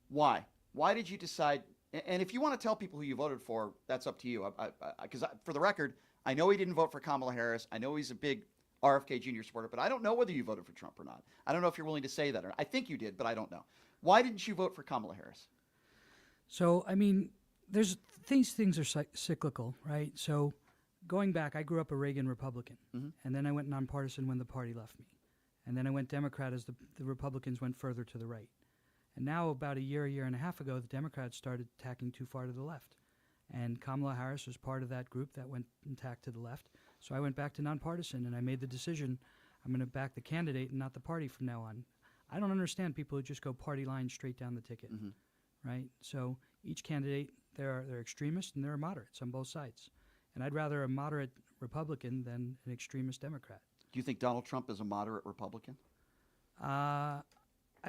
Why? Why did you decide, and if you want to tell people who you voted for, that's up to you. Because for the record, I know he didn't vote for Kamala Harris. I know he's a big RFK Jr. supporter, but I don't know whether you voted for Trump or not. I don't know if you're willing to say that or not. I think you did, but I don't know. Why didn't you vote for Kamala Harris? So, I mean, things are cyclical, right? So going back, I grew up a Reagan Republican, and then I went nonpartisan when the party left me. And then I went Democrat as the Republicans went further to the right. And now about a year and a half ago, the Democrats started tacking too far to the left. And Kamala Harris was part of that group that went and tacked to the left. So I went back to nonpartisan, and I made the decision I'm going to back the candidate and not the party from now on. I don't understand people who just go party line straight down the ticket, right? So each candidate, they're extremists and there are moderates on both sides. And I'd rather a moderate Republican than an extremist Democrat. Do you think Donald Trump is a moderate Republican? I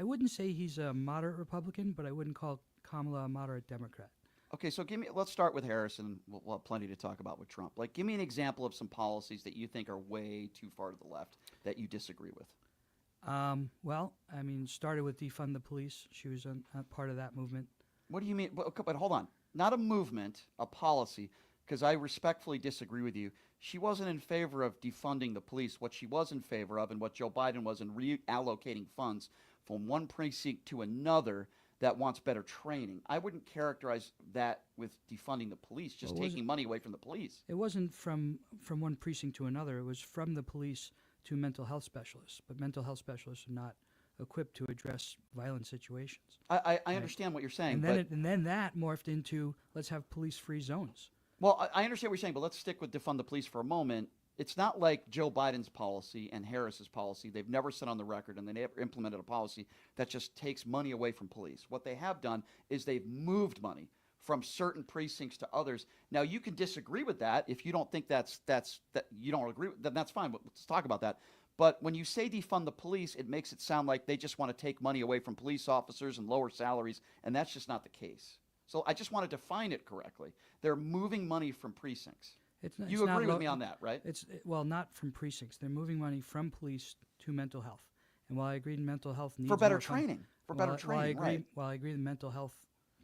wouldn't say he's a moderate Republican, but I wouldn't call Kamala a moderate Democrat. Okay, so let's start with Harris, and we'll have plenty to talk about with Trump. Like, give me an example of some policies that you think are way too far to the left that you disagree with. Well, I mean, started with defund the police. She was a part of that movement. What do you mean? But hold on. Not a movement, a policy, because I respectfully disagree with you. She wasn't in favor of defunding the police. What she was in favor of, and what Joe Biden was in reallocating funds from one precinct to another that wants better training. I wouldn't characterize that with defunding the police, just taking money away from the police. It wasn't from one precinct to another. It was from the police to mental health specialists. But mental health specialists are not equipped to address violent situations. I understand what you're saying. And then that morphed into let's have police-free zones. Well, I understand what you're saying, but let's stick with defund the police for a moment. It's not like Joe Biden's policy and Harris's policy. They've never said on the record, and they never implemented a policy that just takes money away from police. What they have done is they've moved money from certain precincts to others. Now, you can disagree with that. If you don't think that you don't agree with, then that's fine. But let's talk about that. But when you say defund the police, it makes it sound like they just want to take money away from police officers and lower salaries, and that's just not the case. So I just want to define it correctly. They're moving money from precincts. You agree with me on that, right? Well, not from precincts. They're moving money from police to mental health. And while I agree mental health needs for better more training, While I agree that mental health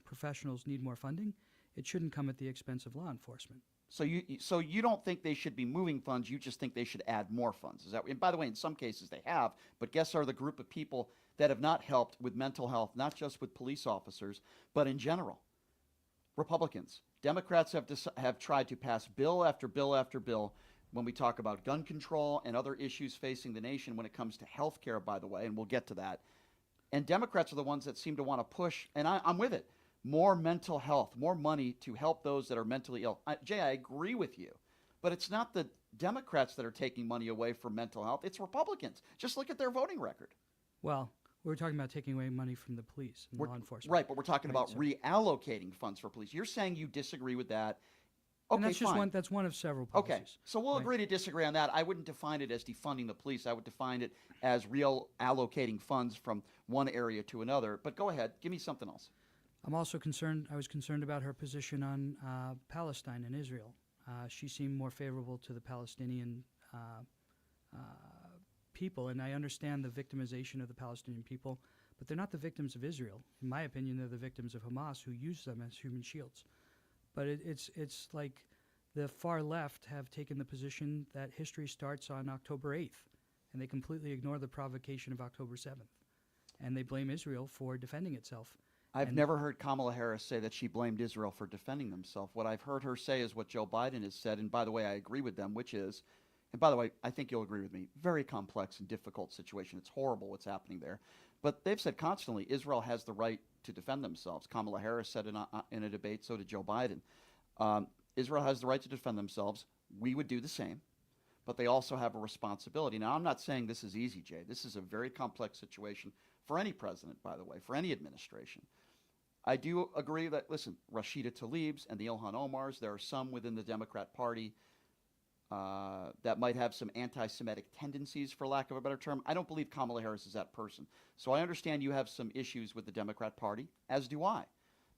professionals need more funding, it shouldn't come at the expense of law enforcement. So you don't think they should be moving funds? You just think they should add more funds? Is that? And by the way, in some cases they have. But guess are the group of people that have not helped with mental health, not just with police officers, but in general? Republicans. Democrats have tried to pass bill after bill after bill when we talk about gun control and other issues facing the nation when it comes to health care, by the way, and we'll get to that. And Democrats are the ones that seem to want to push, and I'm with it, more mental health, more money to help those that are mentally ill. Jay, I agree with you, but it's not the Democrats that are taking money away from mental health. It's Republicans. Just look at their voting record. Well, we're talking about taking away money from the police and law enforcement. Right, but we're talking about reallocating funds for police. You're saying you disagree with that. And that's just fine. that's one of several policies. Okay, so we'll agree to disagree on that. I wouldn't define it as defunding the police. I would define it as allocating funds from one area to another. But go ahead, give me something else. I'm also concerned. I was concerned about her position on Palestine and Israel. She seemed more favorable to the Palestinian people, and I understand the victimization of the Palestinian people, but they're not the victims of Israel. In my opinion, they're the victims of Hamas, who use them as human shields. But it's like the far left have taken the position that history starts on October 8th, and they completely ignore the provocation of October 7th, and they blame Israel for defending itself. I've never heard Kamala Harris say that she blamed Israel for defending themselves. What I've heard her say is what Joe Biden has said, and by the way, I agree with them, which is, and by the way, I think you'll agree with me, very complex and difficult situation. It's horrible what's happening there. But they've said constantly, Israel has the right to defend themselves. Kamala Harris said in a debate, so did Joe Biden. Israel has the right to defend themselves. We would do the same. But they also have a responsibility. Now, I'm not saying this is easy, Jay. This is a very complex situation for any president, by the way, for any administration. I do agree that, listen, Rashida Tlaib's and the Ilhan Omar's, there are some within the Democrat Party that might have some anti-Semitic tendencies, for lack of a better term. I don't believe Kamala Harris is that person. So I understand you have some issues with the Democrat Party, as do I.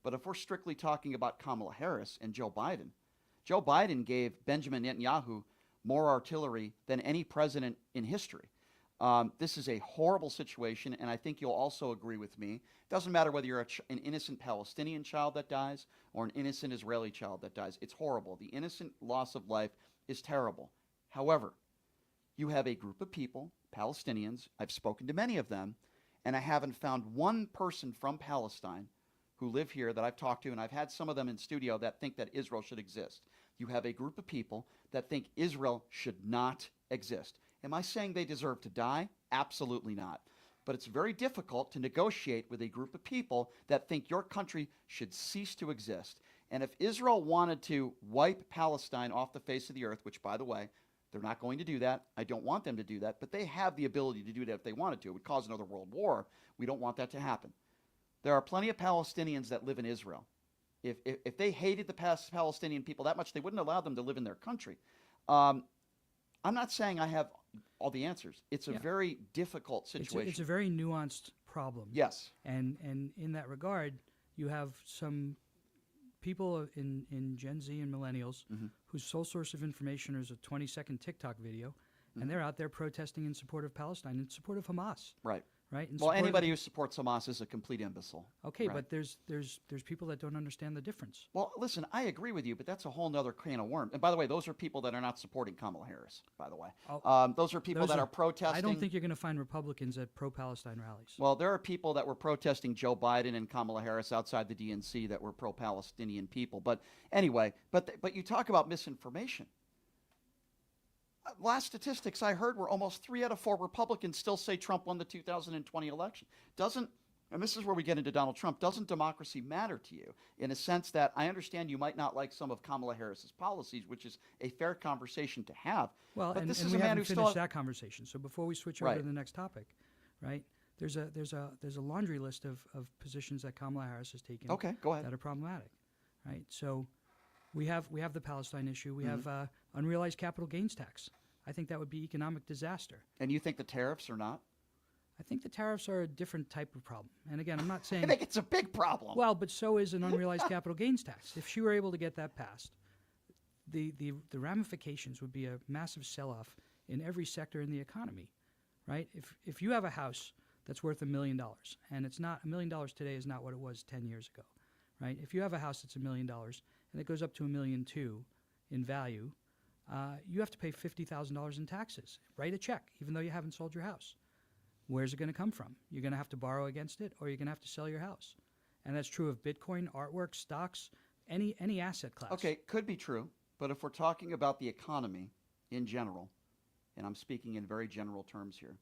But if we're strictly talking about Kamala Harris and Joe Biden gave Benjamin Netanyahu more artillery than any president in history. This is a horrible situation, and I think you'll also agree with me. It doesn't matter whether you're an innocent Palestinian child that dies or an innocent Israeli child that dies. It's horrible. The innocent loss of life is terrible. However, you have a group of people, Palestinians, I've spoken to many of them, and I haven't found one person from Palestine who live here that I've talked to, and I've had some of them in studio that think that Israel should exist. You have a group of people that think Israel should not exist. Am I saying they deserve to die? Absolutely not. But it's very difficult to negotiate with a group of people that think your country should cease to exist. And if Israel wanted to wipe Palestine off the face of the earth, which, by the way, they're not going to do that. I don't want them to do that, but they have the ability to do that if they wanted to. It would cause another world war. We don't want that to happen. There are plenty of Palestinians that live in Israel. If they hated the Palestinian people that much, they wouldn't allow them to live in their country. I'm not saying I have all the answers. It's a very difficult situation. It's a very nuanced problem. Yes. And in that regard, you have some people in Gen Z and millennials whose sole source of information is a 20-second TikTok video, and they're out there protesting in support of Palestine, in support of Hamas. Right. Right. Well, anybody who supports Hamas is a complete imbecile. Okay, right? But there's people that don't understand the difference. Well, listen, I agree with you, but that's a whole nother can of worms. And by the way, those are people that are not supporting Kamala Harris, by the way. Those are people that are protesting. I don't think you're going to find Republicans at pro-Palestine rallies. Well, there are people that were protesting Joe Biden and Kamala Harris outside the DNC that were pro-Palestinian people. But anyway, but you talk about misinformation. Last statistics I heard were almost 3 out of 4 Republicans still say Trump won the 2020 election. And this is where we get into Donald Trump, doesn't democracy matter to you? In a sense that I understand you might not like some of Kamala Harris's policies, which is a fair conversation to have. Well, but and, this and is we a man haven't who finished still that conversation. So before we switch over to the next topic, right? There's a laundry list of positions that Kamala Harris has taken. Okay, go ahead. That are problematic, right? So we have the Palestine issue. We have unrealized capital gains tax. I think that would be economic disaster. And you think the tariffs are not? I think the tariffs are a different type of problem. And again, I'm not saying I think it's a big problem. Well, but so is an unrealized capital gains tax. If she were able to get that passed, the ramifications would be a massive sell-off in every sector in the economy, right? If you have a house that's worth $1 million, and it's not $1 million today is not what it was 10 years ago, right? If you have a house that's $1 million and it goes up to $1.2 million in value, you have to pay $50,000 in taxes. Write a check, even though you haven't sold your house. Where's it going to come from? You're going to have to borrow against it, or you're going to have to sell your house. And that's true of Bitcoin, artwork, stocks, any asset class. Okay, could be true. But if we're talking about the economy in general, and I'm speaking in very general terms here,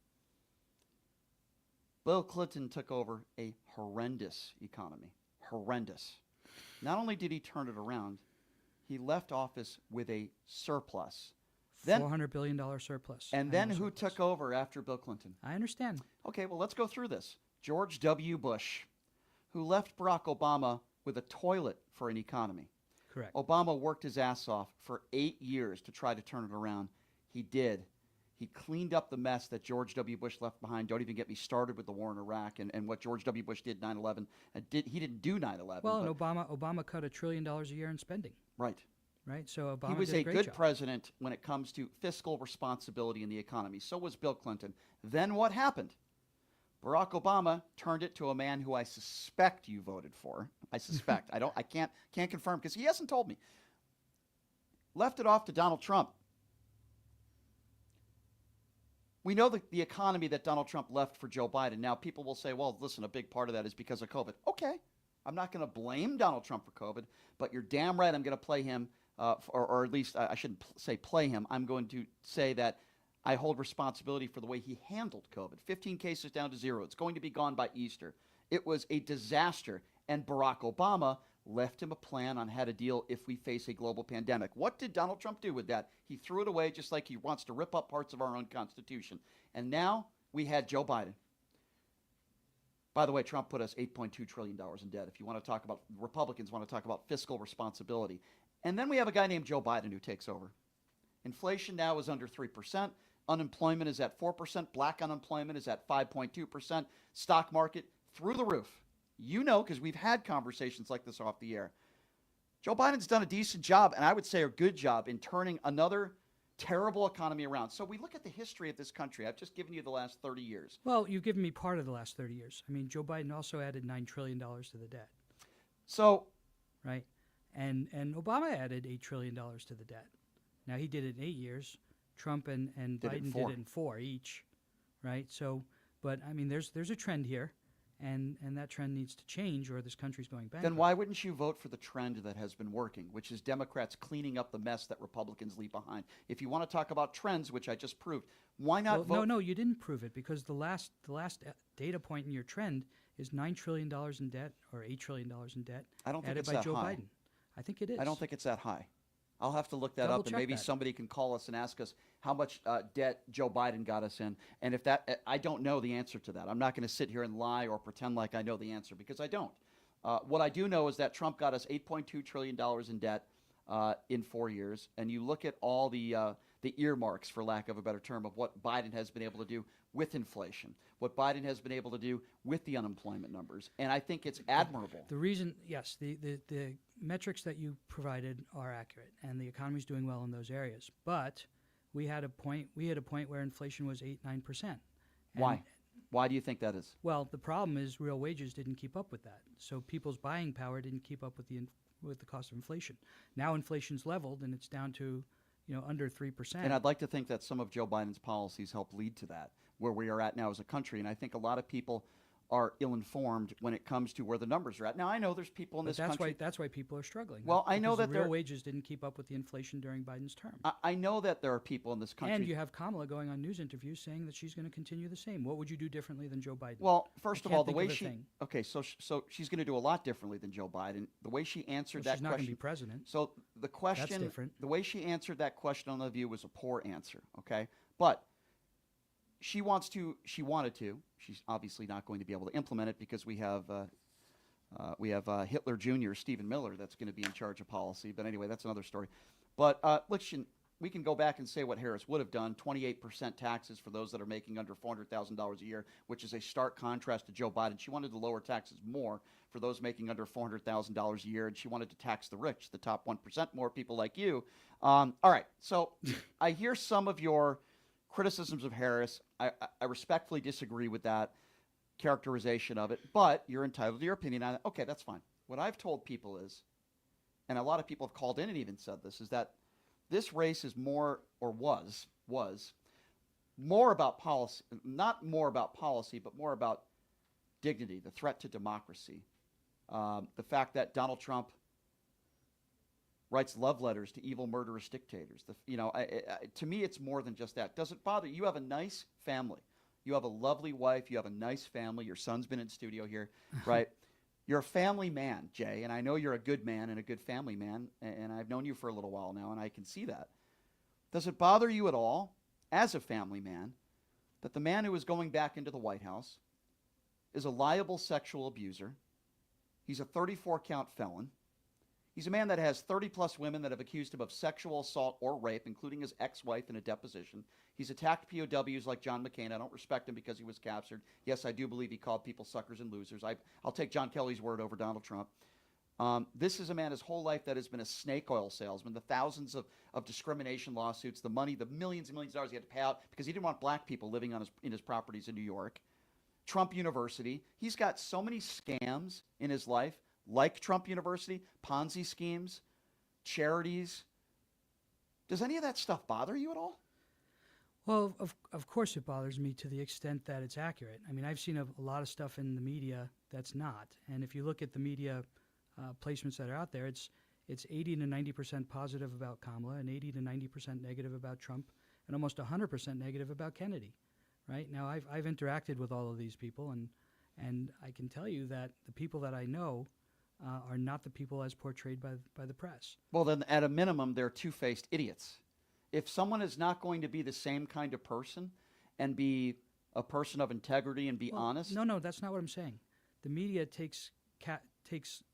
Bill Clinton took over a horrendous economy. Horrendous. Not only did he turn it around, he left office with a surplus. Then, $400 billion surplus. And then who took over after Bill Clinton? I understand. Okay, well, let's go through this. George W. Bush, who left Barack Obama with a toilet for an economy. Correct. Obama worked his ass off for 8 years to try to turn it around. He did. He cleaned up the mess that George W. Bush left behind. Don't even get me started with the war in Iraq and what George W. Bush did 9/11. He didn't do 9/11. Well, but, and Obama cut $1 trillion a year in spending. Right. Right. So Obama He was did a great good job. president when it comes to fiscal responsibility in the economy. So was Bill Clinton. Then what happened? Barack Obama turned it to a man who I suspect you voted for. I suspect. I can't confirm because he hasn't told me. Left it off to Donald Trump. We know the economy that Donald Trump left for Joe Biden. Now, people will say, well, listen, a big part of that is because of COVID. Okay. I'm not going to blame Donald Trump for COVID, but you're damn right I'm going to play him, or at least I shouldn't say play him. I'm going to say that I hold responsibility for the way he handled COVID. 15 cases down to 0. It's going to be gone by Easter. It was a disaster, and Barack Obama left him a plan on how to deal if we face a global pandemic. What did Donald Trump do with that? He threw it away just like he wants to rip up parts of our own Constitution. And now we had Joe Biden. By the way, Trump put us $8.2 trillion in debt. If you want to talk about, Republicans want to talk about fiscal responsibility. And then we have a guy named Joe Biden who takes over. Inflation now is under 3%. Unemployment is at 4%. Black unemployment is at 5.2%. Stock market through the roof. You know, because we've had conversations like this off the air. Joe Biden's done a decent job, and I would say a good job, in turning another terrible economy around. So we look at the history of this country. I've just given you the last 30 years. Well, you've given me part of the last 30 years. I mean, Joe Biden also added $9 trillion to the debt. So, right, and Obama added $8 trillion to the debt. Now, he did it in 8 years. Trump and Biden did it in 4 each, right? So, but I mean, there's a trend here, and that trend needs to change, or this country's going bankrupt. Then why wouldn't you vote for the trend that has been working, which is Democrats cleaning up the mess that Republicans leave behind? If you want to talk about trends, which I just proved, why not vote? No, you didn't prove it, because the last data point in your trend is $9 trillion in debt, or $8 trillion in debt. I don't think added it's by that Joe high. Biden. I think it is. I don't think it's that high. I'll have to look that Double up, and check maybe that. somebody can call us and ask us how much debt Joe Biden got us in. And if that, I don't know the answer to that. I'm not going to sit here and lie or pretend like I know the answer, because I don't. What I do know is that Trump got us $8.2 trillion in debt in 4 years. And you look at all the earmarks, for lack of a better term, of what Biden has been able to do with inflation, what Biden has been able to do with the unemployment numbers. And I think it's admirable. The reason, yes, the metrics that you provided are accurate, and the economy's doing well in those areas. But we had a point where inflation was 8-9%. Why? Why do you think that is? Well, the problem is real wages didn't keep up with that. So people's buying power didn't keep up with the cost of inflation. Now inflation's leveled, and it's down to under 3%. And I'd like to think that some of Joe Biden's policies help lead to that, where we are at now as a country. And I think a lot of people are ill-informed when it comes to where the numbers are at. Now, I know there's people in this country. That's why people are struggling. Well, I know that real wages didn't keep up with the inflation during Biden's term. I know that there are people in this country. And you have Kamala going on news interviews saying that she's going to continue the same. What would you do differently than Joe Biden? Well, first of all, the way so she's going to do a lot differently than Joe Biden. The way she answered that question. She's not going to be president. So the question, that's different. The way she answered that question on The View was a poor answer. Okay, but she wanted to. She's obviously not going to be able to implement it, because we have Hitler Jr., Stephen Miller, that's going to be in charge of policy. But anyway, that's another story. But listen, we can go back and say what Harris would have done: 28% taxes for those that are making under $400,000 a year, which is a stark contrast to Joe Biden. She wanted to lower taxes more for those making under $400,000 a year, and she wanted to tax the rich, the top 1% more, people like you. All right, so I hear some of your criticisms of Harris. I respectfully disagree with that characterization of it, but you're entitled to your opinion on it. Okay, that's fine. What I've told people is, and a lot of people have called in and even said this, is that this race is more, or was more about policy, not more about policy, but more about dignity, the threat to democracy, the fact that Donald Trump writes love letters to evil, murderous dictators. To me, it's more than just that. Doesn't bother you. You have a nice family. You have a lovely wife. You have a nice family. Your son's been in studio here, right? You're a family man, Jay, and I know you're a good man and a good family man, and I've known you for a little while now, and I can see that. Does it bother you at all, as a family man, that the man who is going back into the White House is a liable sexual abuser? He's a 34-count felon. He's a man that has 30-plus women that have accused him of sexual assault or rape, including his ex-wife in a deposition. He's attacked POWs like John McCain. I don't respect him because he was captured. Yes, I do believe he called people suckers and losers. I'll take John Kelly's word over Donald Trump. This is a man his whole life that has been a snake oil salesman, the thousands of discrimination lawsuits, the money, the millions and millions of dollars he had to pay out because he didn't want black people living in his properties in New York. Trump University. He's got so many scams in his life, like Trump University, Ponzi schemes, charities. Does any of that stuff bother you at all? Well, of course it bothers me to the extent that it's accurate. I mean, I've seen a lot of stuff in the media that's not. And if you look at the media placements that are out there, it's 80 to 90% positive about Kamala and 80 to 90% negative about Trump and almost 100% negative about Kennedy. Right? Now, I've interacted with all of these people, and I can tell you that the people that I know are not the people as portrayed by the press. Well, then at a minimum, they're two-faced idiots. If someone is not going to be the same kind of person and be a person of integrity and be honest. No, that's not what I'm saying. The media takes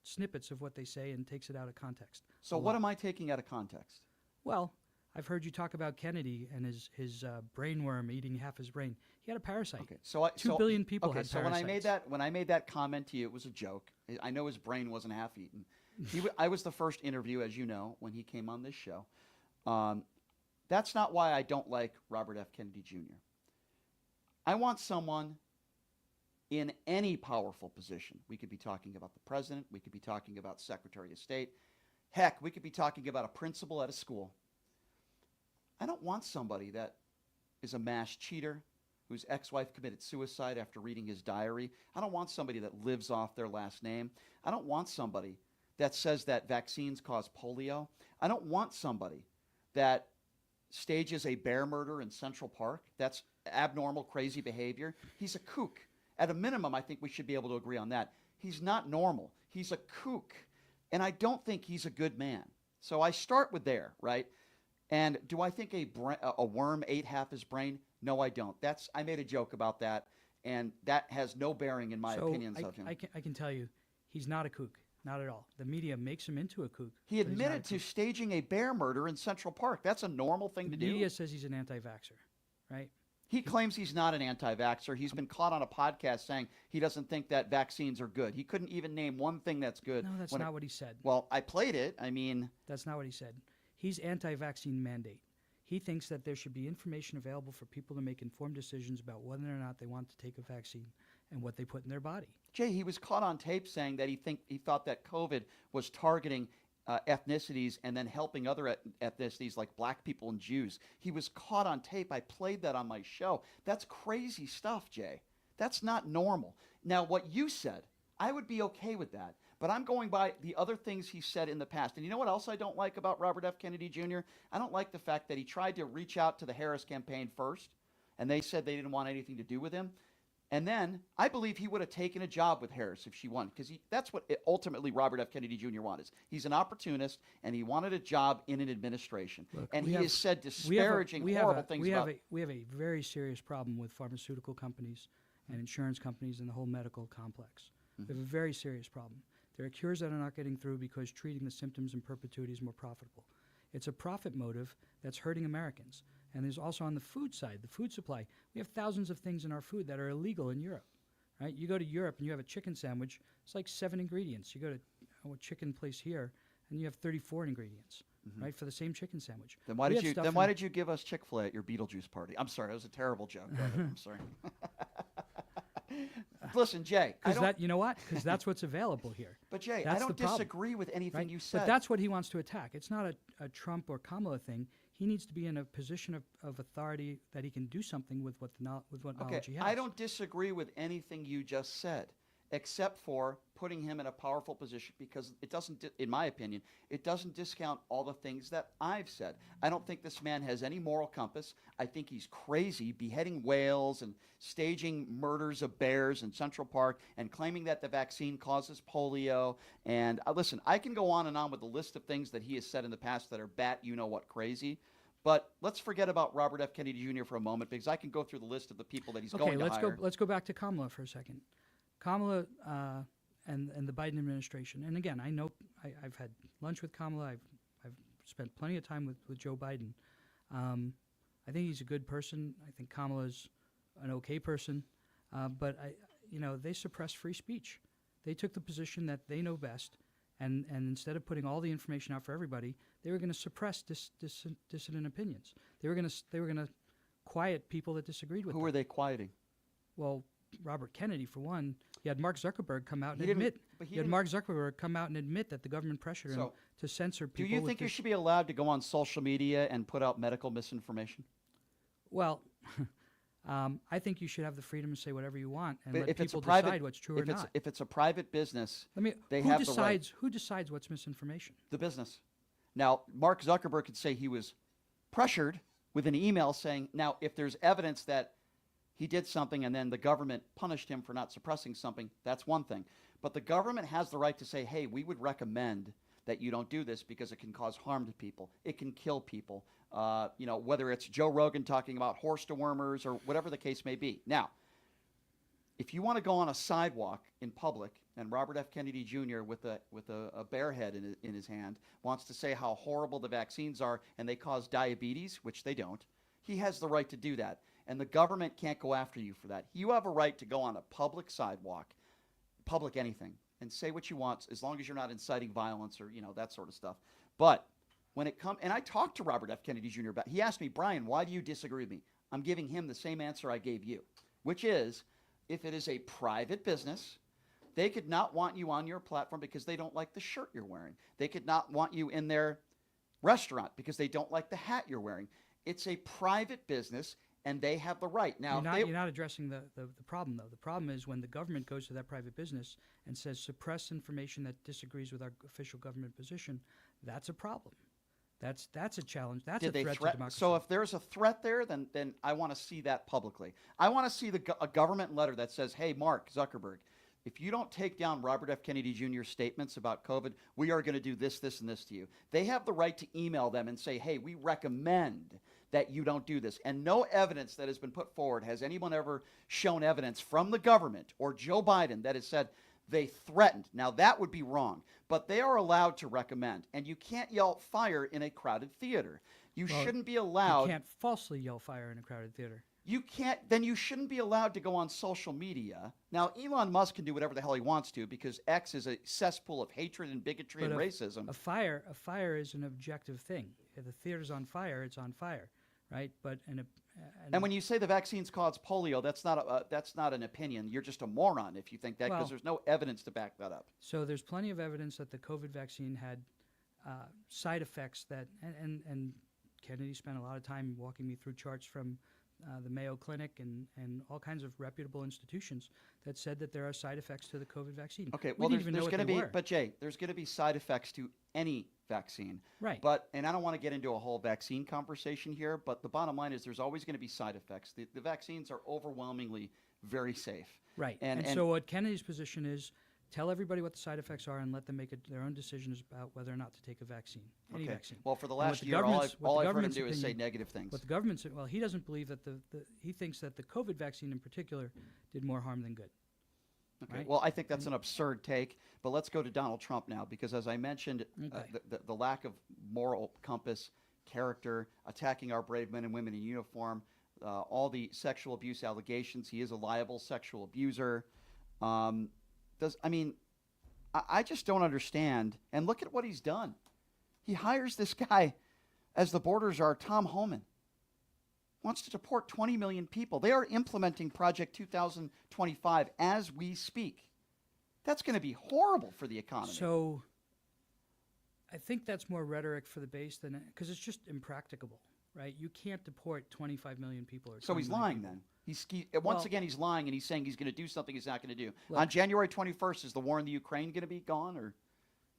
snippets of what they say and takes it out of context. So what am I taking out of context? Well, I've heard you talk about Kennedy and his brainworm eating half his brain. He had a parasite. Okay, so 2 billion people okay, had so parasites. when I made that comment to you, it was a joke. I know his brain wasn't half eaten. I was the first interview, as you know, when he came on this show. That's not why I don't like Robert F. Kennedy Jr. I want someone in any powerful position. We could be talking about the president. We could be talking about Secretary of State. Heck, we could be talking about a principal at a school. I don't want somebody that is a mass cheater, whose ex-wife committed suicide after reading his diary. I don't want somebody that lives off their last name. I don't want somebody that says that vaccines cause polio. I don't want somebody that stages a bear murder in Central Park. That's abnormal, crazy behavior. He's a kook. At a minimum, I think we should be able to agree on that. He's not normal. He's a kook. And I don't think he's a good man. So I start with there, right? And do I think a worm ate half his brain? No, I don't. I made a joke about that, and that has no bearing in my opinions of him. I can tell you, he's not a kook, not at all. The media makes him into a kook. He admitted to staging a bear murder in Central Park. That's a normal thing to do. The media says he's an anti-vaxxer, right? He claims he's not an anti-vaxxer. He's been caught on a podcast saying he doesn't think that vaccines are good. He couldn't even name one thing that's good. No, that's not what he said. Well, I played it. I mean... That's not what he said. He's anti-vaccine mandate. He thinks that there should be information available for people to make informed decisions about whether or not they want to take a vaccine and what they put in their body. Jay, he was caught on tape saying that he thought that COVID was targeting ethnicities and then helping other ethnicities like black people and Jews. He was caught on tape. I played that on my show. That's crazy stuff, Jay. That's not normal. Now, what you said, I would be okay with that. But I'm going by the other things he said in the past. And you know what else I don't like about Robert F. Kennedy Jr.? I don't like the fact that he tried to reach out to the Harris campaign first, and they said they didn't want anything to do with him. And then I believe he would have taken a job with Harris if she won, because that's what ultimately Robert F. Kennedy Jr. wanted. He's an opportunist, and he wanted a job in an administration. Look, and he has said disparaging, horrible things about it. We have a very serious problem with pharmaceutical companies and insurance companies and the whole medical complex. We have a very serious problem. There are cures that are not getting through because treating the symptoms in perpetuity is more profitable. It's a profit motive that's hurting Americans. And there's also on the food side, the food supply. We have thousands of things in our food that are illegal in Europe. Right? You go to Europe and you have a chicken sandwich, it's like 7 ingredients. You go to a chicken place here and you have 34 ingredients, right, for the same chicken sandwich. Then why did you give us Chick-fil-A at your Beetlejuice party? I'm sorry, that was a terrible joke. Go ahead. I'm sorry. Listen, Jay. You know what? Because that's what's available here. But Jay, that's I don't disagree with anything you said. But that's what he wants to attack. It's not a Trump or Kamala thing. He needs to be in a position of authority that he can do something with what knowledge he has. I don't disagree with anything you just said, except for putting him in a powerful position because it doesn't, in my opinion, it doesn't discount all the things that I've said. I don't think this man has any moral compass. I think he's crazy, beheading whales and staging murders of bears in Central Park and claiming that the vaccine causes polio. And listen, I can go on and on with the list of things that he has said in the past that are bat-you-know-what crazy. But let's forget about Robert F. Kennedy Jr. for a moment because I can go through the list of the people that he's going to hire. Let's go back to Kamala for a second. Kamala and the Biden administration. And again, I've had lunch with Kamala. I've spent plenty of time with Joe Biden. I think he's a good person. I think Kamala's an okay person. But they suppress free speech. They took the position that they know best, and instead of putting all the information out for everybody, they were going to suppress dissident opinions. They were going to quiet people that disagreed with them. Who were they quieting? Well, Robert Kennedy, for one. You had Mark Zuckerberg come out and He didn't- admit. but he You had didn't- Mark Zuckerberg come out and admit that the government pressured him So, to censor Do people. you with think you dis- should be allowed to go on social media and put out medical misinformation? Well, I think you should have the freedom to say whatever you want and But let if it's a people private, decide what's true or not. If it's a private business, they who have decides the right. who decides what's misinformation? The business. Now, Mark Zuckerberg could say he was pressured with an email saying, now, if there's evidence that he did something and then the government punished him for not suppressing something, that's one thing. But the government has the right to say, hey, we would recommend that you don't do this because it can cause harm to people. It can kill people. Whether it's Joe Rogan talking about horse dewormers or whatever the case may be. Now, if you want to go on a sidewalk in public and Robert F. Kennedy Jr. with a bear head in his hand wants to say how horrible the vaccines are and they cause diabetes, which they don't, he has the right to do that. And the government can't go after you for that. You have a right to go on a public sidewalk, public anything, and say what you want as long as you're not inciting violence or, that sort of stuff. But when it comes, and I talked to Robert F. Kennedy Jr. about, he asked me, Brian, why do you disagree with me? I'm giving him the same answer I gave you, which is, if it is a private business, they could not want you on your platform because they don't like the shirt you're wearing. They could not want you in their restaurant because they don't like the hat you're wearing. It's a private business, and they have the right. Now, you're not addressing the problem, though. The problem is when the government goes to that private business and says suppress information that disagrees with our official government position, that's a problem. That's a challenge. That's a threat to democracy. So if there's a threat there, then I want to see that publicly. I want to see a government letter that says, hey, Mark Zuckerberg, if you don't take down Robert F. Kennedy Jr.'s statements about COVID, we are going to do this, this, and this to you. They have the right to email them and say, hey, we recommend that you don't do this. And no evidence that has been put forward has anyone ever shown evidence from the government or Joe Biden that has said they threatened. Now, that would be wrong, but they are allowed to recommend. And you can't yell fire in a crowded theater. You shouldn't be allowed. You can't falsely yell fire in a crowded theater. You can't, then you shouldn't be allowed to go on social media. Now, Elon Musk can do whatever the hell he wants to because X is a cesspool of hatred and bigotry and racism. A fire is an objective thing. If the theater's on fire, it's on fire, right? But and when you say the vaccines cause polio, that's not an opinion. You're just a moron if you think that because there's no evidence to back that up. So there's plenty of evidence that the COVID vaccine had side effects that, and Kennedy spent a lot of time walking me through charts from the Mayo Clinic and all kinds of reputable institutions that said that there are side effects to the COVID vaccine. Okay, well, there's going to be, but Jay, there's going to be side effects to any vaccine. Right. And I don't want to get into a whole vaccine conversation here, but the bottom line is there's always going to be side effects. The vaccines are overwhelmingly very safe. Right. And so what Kennedy's position is, tell everybody what the side effects are and let them make their own decisions about whether or not to take a vaccine, any vaccine. Well, for the last year, all I've heard him do is say negative things. What the government said, well, he doesn't believe that he thinks that the COVID vaccine in particular did more harm than good. Okay. Right? Well, I think that's an absurd take, but let's go to Donald Trump now because, as I mentioned, the lack of moral compass, character, attacking our brave men and women in uniform, all the sexual abuse allegations. He is a liable sexual abuser. I just don't understand. And look at what he's done. He hires this guy as the border czar, Tom Homan. Wants to deport 20 million people. They are implementing Project 2025 as we speak. That's going to be horrible for the economy. So I think that's more rhetoric for the base than, because it's just impracticable, right? You can't deport 25 million people. Or so he's lying then. Once again, he's lying and he's saying he's going to do something he's not going to do. Look, on January 21st, is the war in the Ukraine going to be gone? Or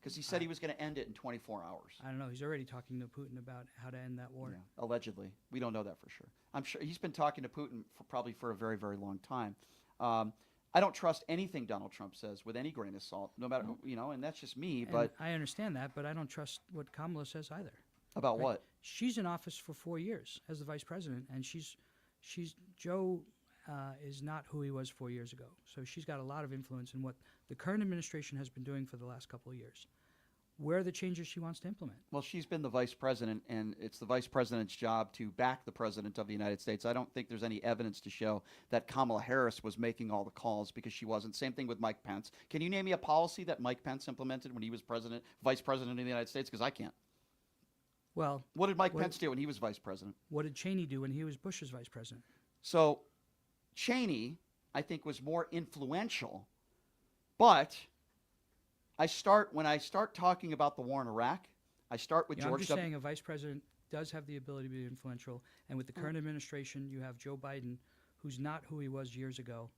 because he said he was going to end it in 24 hours. I don't know. He's already talking to Putin about how to end that war. Yeah, allegedly. We don't know that for sure. I'm sure he's been talking to Putin probably for a very, very long time. I don't trust anything Donald Trump says with any grain of salt, no matter, and that's just me. But I understand that, but I don't trust what Kamala says either. About what? She's in office for 4 years as the vice president, and Joe is not who he was 4 years ago. So she's got a lot of influence in what the current administration has been doing for the last couple of years. where are the changes she wants to implement? Well, she's been the vice president, and it's the vice president's job to back the president of the United States. I don't think there's any evidence to show that Kamala Harris was making all the calls, because she wasn't. Same thing with Mike Pence. Can you name me a policy that Mike Pence implemented when he was vice president of the United States? Because I can't. Well, what did Mike Pence do when he was vice president? What did Cheney do when he was Bush's vice president? So Cheney, I think, was more influential, but when I start talking about the war in Iraq, I start with George I'm just W. saying a vice president does have the ability to be influential, and with the current administration, you have Joe Biden, who's not who he was years ago,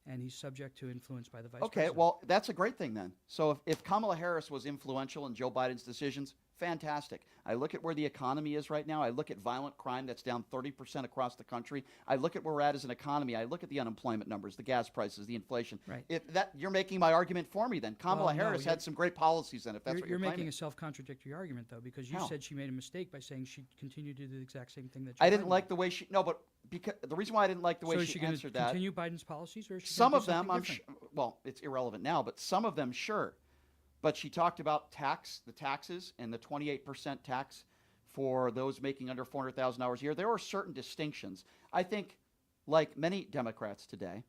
and he's subject to influence by the vice president. Okay, well, that's a great thing then. So if Kamala Harris was influential in Joe Biden's decisions, fantastic. I look at where the economy is right now. I look at violent crime that's down 30% across the country. I look at where we're at as an economy. I look at the unemployment numbers, the gas prices, the inflation. Right. You're making my argument for me then. Kamala Harris no, had some great policies then, if that's what you're making claiming. a self-contradictory argument, though, because you How? said she made a mistake by saying she'd continue to do the exact same thing that I didn't like the way she... No, but because the reason why I didn't like the way so she is answered she that... continue Biden's policies, or is she some gonna of do them, something well, it's irrelevant now, but some of them, sure. But she talked about the taxes, and the 28% tax for those making under $400,000 a year. There are certain distinctions. I think, like many Democrats today,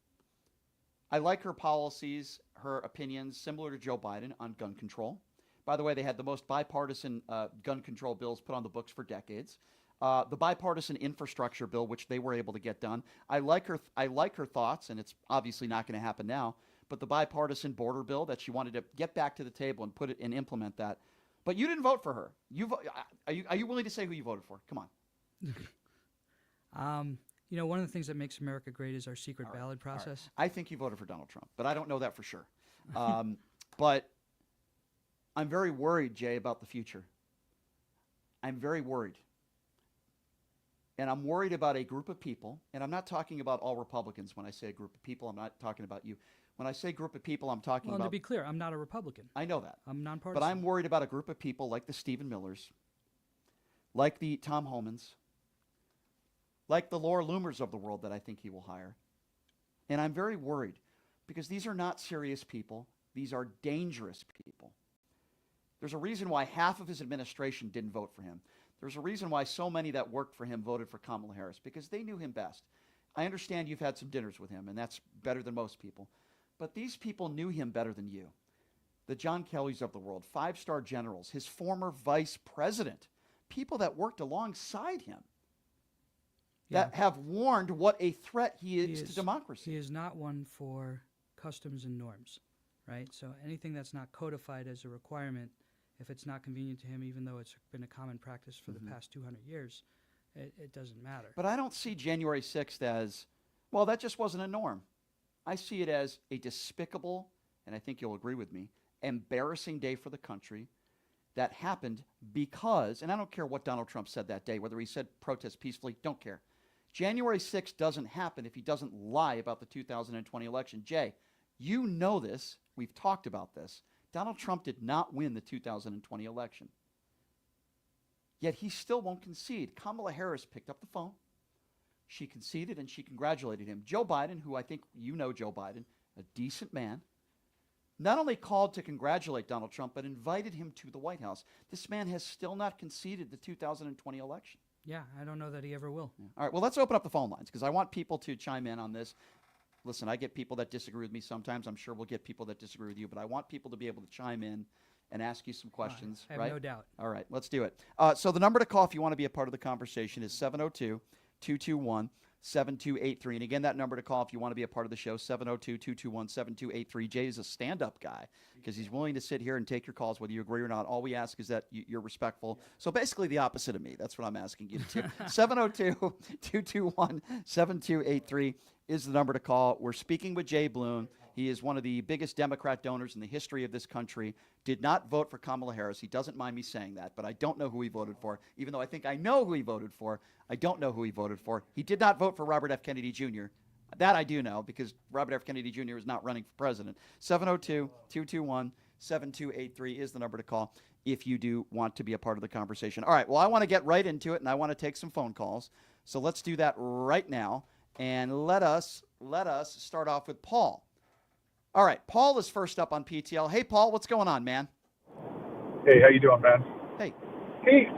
I like her policies, her opinions, similar to Joe Biden on gun control. By the way, they had the most bipartisan gun control bills put on the books for decades. The bipartisan infrastructure bill, which they were able to get done. I like her thoughts, and it's obviously not going to happen now. But the bipartisan border bill that she wanted to get back to the table and put it and implement that. But you didn't vote for her. Are you willing to say who you voted for? Come on. One of the things that makes America great is our secret ballot process. I think you voted for Donald Trump, but I don't know that for sure. But I'm very worried, Jay, about the future. I'm very worried. And I'm worried about a group of people, and I'm not talking about all Republicans when I say a group of people. I'm not talking about you. When I say group of people, I'm talking about... Well, to be clear, I'm not a Republican. I know that. I'm nonpartisan. But I'm worried about a group of people like the Stephen Millers, like the Tom Homans, like the Laura Loomers of the world that I think he will hire. And I'm very worried because these are not serious people. These are dangerous people. There's a reason why half of his administration didn't vote for him. There's a reason why so many that worked for him voted for Kamala Harris, because they knew him best. I understand you've had some dinners with him, and that's better than most people. But these people knew him better than you. The John Kellys of the world, 5-star generals, his former vice president, people that worked alongside him, that have warned what a threat he is to democracy. He is not one for customs and norms, right? So anything that's not codified as a requirement, if it's not convenient to him, even though it's been a common practice for the past 200 years, it doesn't matter. But I don't see January 6th as, well, that just wasn't a norm. I see it as a despicable, and I think you'll agree with me, embarrassing day for the country that happened because, and I don't care what Donald Trump said that day, whether he said protest peacefully, don't care. January 6th doesn't happen if he doesn't lie about the 2020 election. Jay, you know this. We've talked about this. Donald Trump did not win the 2020 election. Yet he still won't concede. Kamala Harris picked up the phone. She conceded and she congratulated him. Joe Biden, who I think you know Joe Biden, a decent man, not only called to congratulate Donald Trump, but invited him to the White House. This man has still not conceded the 2020 election. Yeah, I don't know that he ever will. Yeah. All right, well, let's open up the phone lines because I want people to chime in on this. Listen, I get people that disagree with me sometimes. I'm sure we'll get people that disagree with you, but I want people to be able to chime in and ask you some questions. I have right? no doubt. All right, let's do it. So the number to call if you want to be a part of the conversation is 702-221-7283. And again, that number to call if you want to be a part of the show, 702-221-7283. Jay is a stand-up guy because he's willing to sit here and take your calls whether you agree or not. All we ask is that you're respectful. So basically the opposite of me. That's what I'm asking you to do. 702-221-7283 is the number to call. We're speaking with Jay Bloom. He is one of the biggest Democrat donors in the history of this country. Did not vote for Kamala Harris. He doesn't mind me saying that, but I don't know who he voted for. Even though I think I know who he voted for, I don't know who he voted for. He did not vote for Robert F. Kennedy Jr. That I do know because Robert F. Kennedy Jr. is not running for president. 702-221-7283 is the number to call if you do want to be a part of the conversation. All right, well, I want to get right into it, and I want to take some phone calls. So let's do that right now. And let us start off with Paul. All right, Paul is first up on PTL. Hey, Paul, what's going on, man? Hey, how you doing, man? Hey. Hey,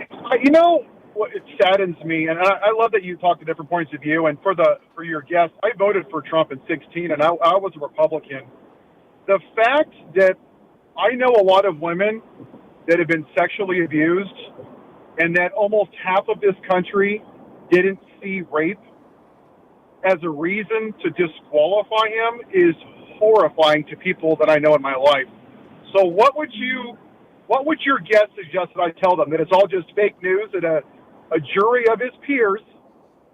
you know what? It saddens me, and I love that you talk to different points of view. And for your guest, I voted for Trump in 16, and I was a Republican. The fact that I know a lot of women that have been sexually abused, and that almost half of this country didn't see rape as a reason to disqualify him is horrifying to people that I know in my life. So what would your guest suggest that I tell them? That it's all just fake news, that a jury of his peers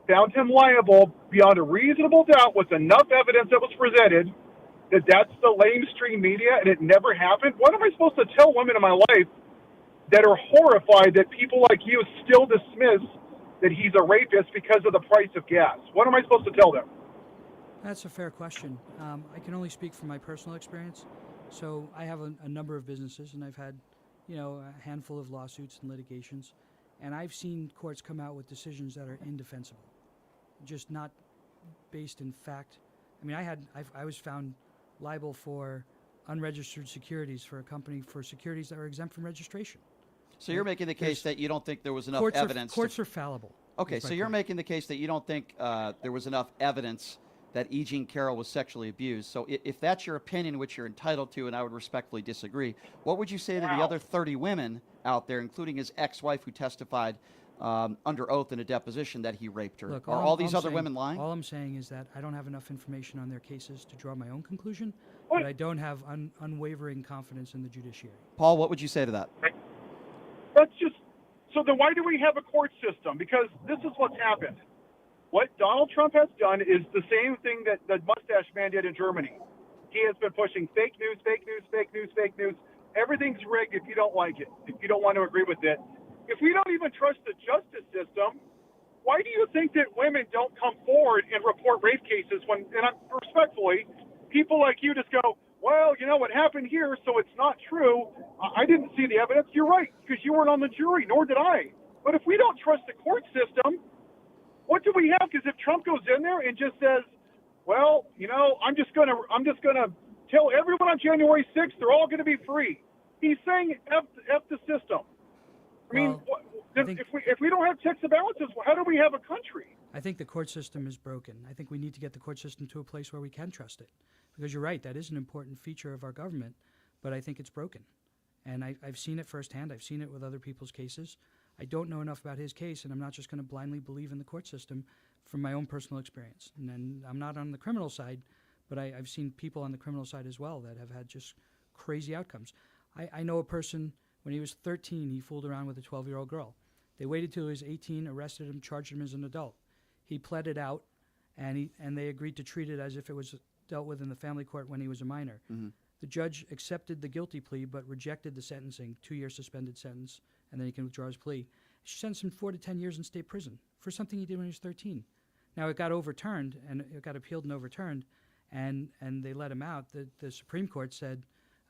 found him liable beyond a reasonable doubt with enough evidence that was presented, that's the lamestream media and it never happened? What am I supposed to tell women in my life that are horrified that people like you still dismiss that he's a rapist because of the price of gas? What am I supposed to tell them? That's a fair question. I can only speak from my personal experience. So I have a number of businesses, and I've had, a handful of lawsuits and litigations, and I've seen courts come out with decisions that are indefensible, just not based in fact. I mean, I was found liable for unregistered securities for a company for securities that were exempt from registration. So you're making the case that you don't think there was enough courts evidence. Courts are fallible. Okay, so you're making the case that you don't think there was enough evidence that E. Jean Carroll was sexually abused. So if that's your opinion, which you're entitled to, and I would respectfully disagree, what would you say to the other 30 women out there, including his ex-wife who testified under oath in a deposition that he raped her? Look, Are all these other women lying? All I'm saying is that I don't have enough information on their cases to draw my own conclusion, but I don't have unwavering confidence in the judiciary. Paul, what would you say to that? That's just, so then why do we have a court system? Because this is what's happened. What Donald Trump has done is the same thing that the mustache man did in Germany. He has been pushing fake news, fake news, fake news, fake news. Everything's rigged if you don't like it, if you don't want to agree with it. If we don't even trust the justice system, why do you think that women don't come forward and report rape cases when, and respectfully, people like you just go, well, what happened here, so it's not true. I didn't see the evidence. You're right, because you weren't on the jury, nor did I. But if we don't trust the court system, what do we have? Because if Trump goes in there and just says, well, I'm just gonna tell everyone on January 6th they're all going to be free. He's saying F the system. I mean, if we don't have checks and balances, how do we have a country? I think the court system is broken. I think we need to get the court system to a place where we can trust it. Because you're right, that is an important feature of our government, but I think it's broken. And I've seen it firsthand. I've seen it with other people's cases. I don't know enough about his case, and I'm not just going to blindly believe in the court system from my own personal experience. And then I'm not on the criminal side, but I've seen people on the criminal side as well that have had just crazy outcomes. I know a person, when he was 13, he fooled around with a 12-year-old girl. They waited till he was 18, arrested him, charged him as an adult. He pled it out, and they agreed to treat it as if it was dealt with in the family court when he was a minor. Mm-hmm. The judge accepted the guilty plea but rejected the sentencing, 2-year suspended sentence, and then he can withdraw his plea. She sentenced him 4 to 10 years in state prison for something he did when he was 13. Now, it got overturned, and it got appealed and overturned, and they let him out. The Supreme Court said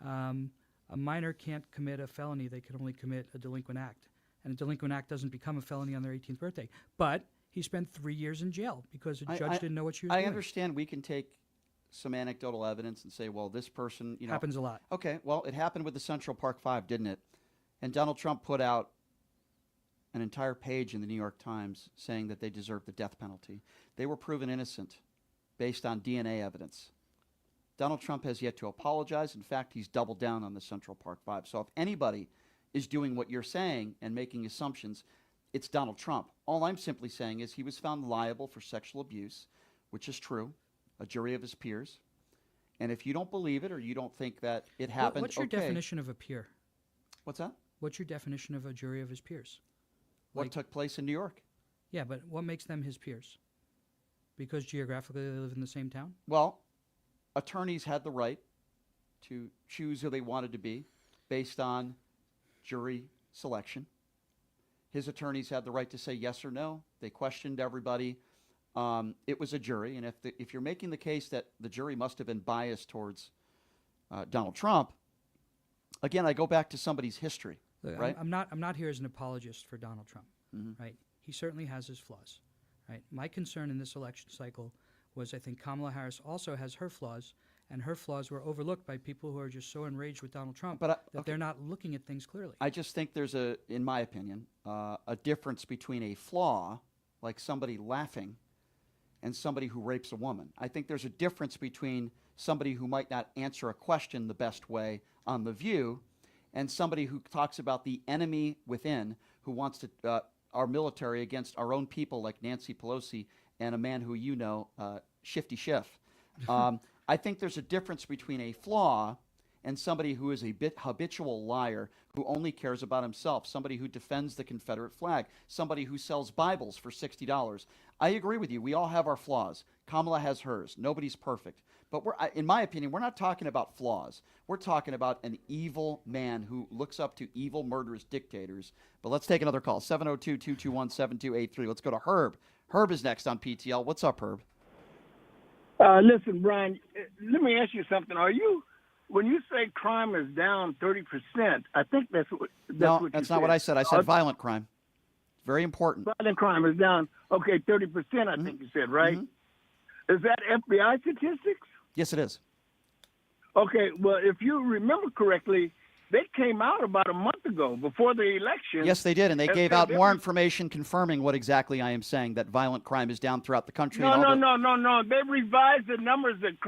a minor can't commit a felony. They can only commit a delinquent act. And a delinquent act doesn't become a felony on their 18th birthday. But he spent 3 years in jail because the judge didn't know what she was doing. I understand we can take some anecdotal evidence and say, well, this person, happens a lot. Okay, well, it happened with the Central Park Five, didn't it? And Donald Trump put out an entire page in the New York Times saying that they deserved the death penalty. They were proven innocent based on DNA evidence. Donald Trump has yet to apologize. In fact, he's doubled down on the Central Park Five. So if anybody is doing what you're saying and making assumptions, it's Donald Trump. All I'm simply saying is he was found liable for sexual abuse, which is true, a jury of his peers. And if you don't believe it or you don't think that it happened, what's your definition of a peer? What's that? What's your definition of a jury of his peers? What took place in New York? Yeah, but what makes them his peers? Because geographically they live in the same town? Well, attorneys had the right to choose who they wanted to be based on jury selection. His attorneys had the right to say yes or no. They questioned everybody. It was a jury, and if you're making the case that the jury must have been biased towards Donald Trump, again, I go back to somebody's history. Look, right? I'm not here as an apologist for Donald Trump. Mm-hmm. Right? He certainly has his flaws. Right? My concern in this election cycle was I think Kamala Harris also has her flaws, and her flaws were overlooked by people who are just so enraged with Donald Trump But that they're not looking at things clearly. I just think there's in my opinion, a difference between a flaw, like somebody laughing, and somebody who rapes a woman. I think there's a difference between somebody who might not answer a question the best way on The View and somebody who talks about the enemy within, who wants to our military against our own people like Nancy Pelosi and a man who Shifty Schiff. I think there's a difference between a flaw and somebody who is a habitual liar, who only cares about himself, somebody who defends the Confederate flag, somebody who sells Bibles for $60. I agree with you. We all have our flaws. Kamala has hers. Nobody's perfect. But in my opinion, we're not talking about flaws. We're talking about an evil man who looks up to evil, murderous dictators. But let's take another call. 702-221-7283. Let's go to Herb. Herb is next on PTL. What's up, Herb? Listen, Brian, let me ask you something. When you say crime is down 30%, I think that's what you that's said. not what I said. I said violent crime. Very important. Violent crime is down, 30%, I think you said, right? Mm-hmm. Is that FBI statistics? Yes, it is. Okay, well, if you remember correctly, they came out about a month ago before the election. Yes, they did, and they gave out more information confirming what exactly I am saying, that violent crime is down throughout the country. No. They revised the numbers that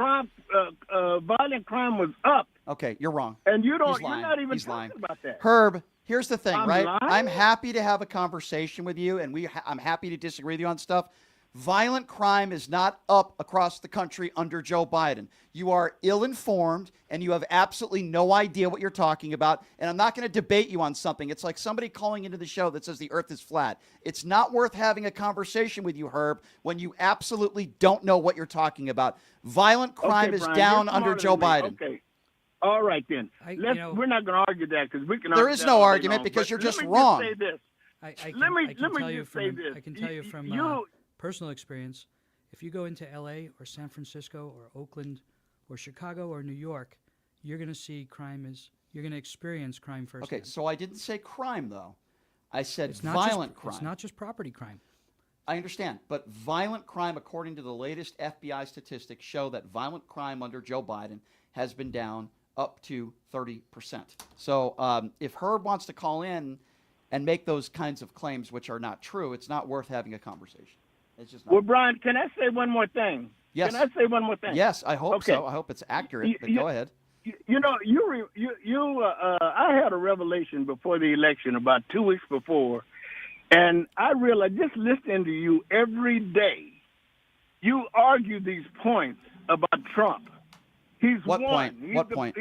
violent crime was up. Okay, you're wrong. And you're not even He's talking lying. about that. Herb, here's the thing, right? Lying? I'm happy to have a conversation with you, and I'm happy to disagree with you on stuff. Violent crime is not up across the country under Joe Biden. You are ill-informed, and you have absolutely no idea what you're talking about, and I'm not going to debate you on something. It's like somebody calling into the show that says the earth is flat. It's not worth having a conversation with you, Herb, when you absolutely don't know what you're talking about. Violent crime is Brian, down under Joe Biden. Okay. All right, then. We're not going to argue that because we can There argue is that no all day argument long. because But you're just let me wrong. Just say this. I can tell you from personal experience, if you go into LA or San Francisco or Oakland or Chicago or New York, you're going to experience crime firsthand. Okay, so I didn't say crime, though. I said It's not violent just, crime. It's not just property crime. I understand, but violent crime, according to the latest FBI statistics, show that violent crime under Joe Biden has been down up to 30%. So if Herb wants to call in and make those kinds of claims, which are not true, it's not worth having a conversation. It's just not. Well, Brian, can I say one more thing? Yes. Can I say one more thing? Yes, I hope so. I hope it's accurate, but go ahead. I had a revelation before the election about 2 weeks before, and I realized just listening to you every day, you argue these points about Trump. He's What won. point? What point?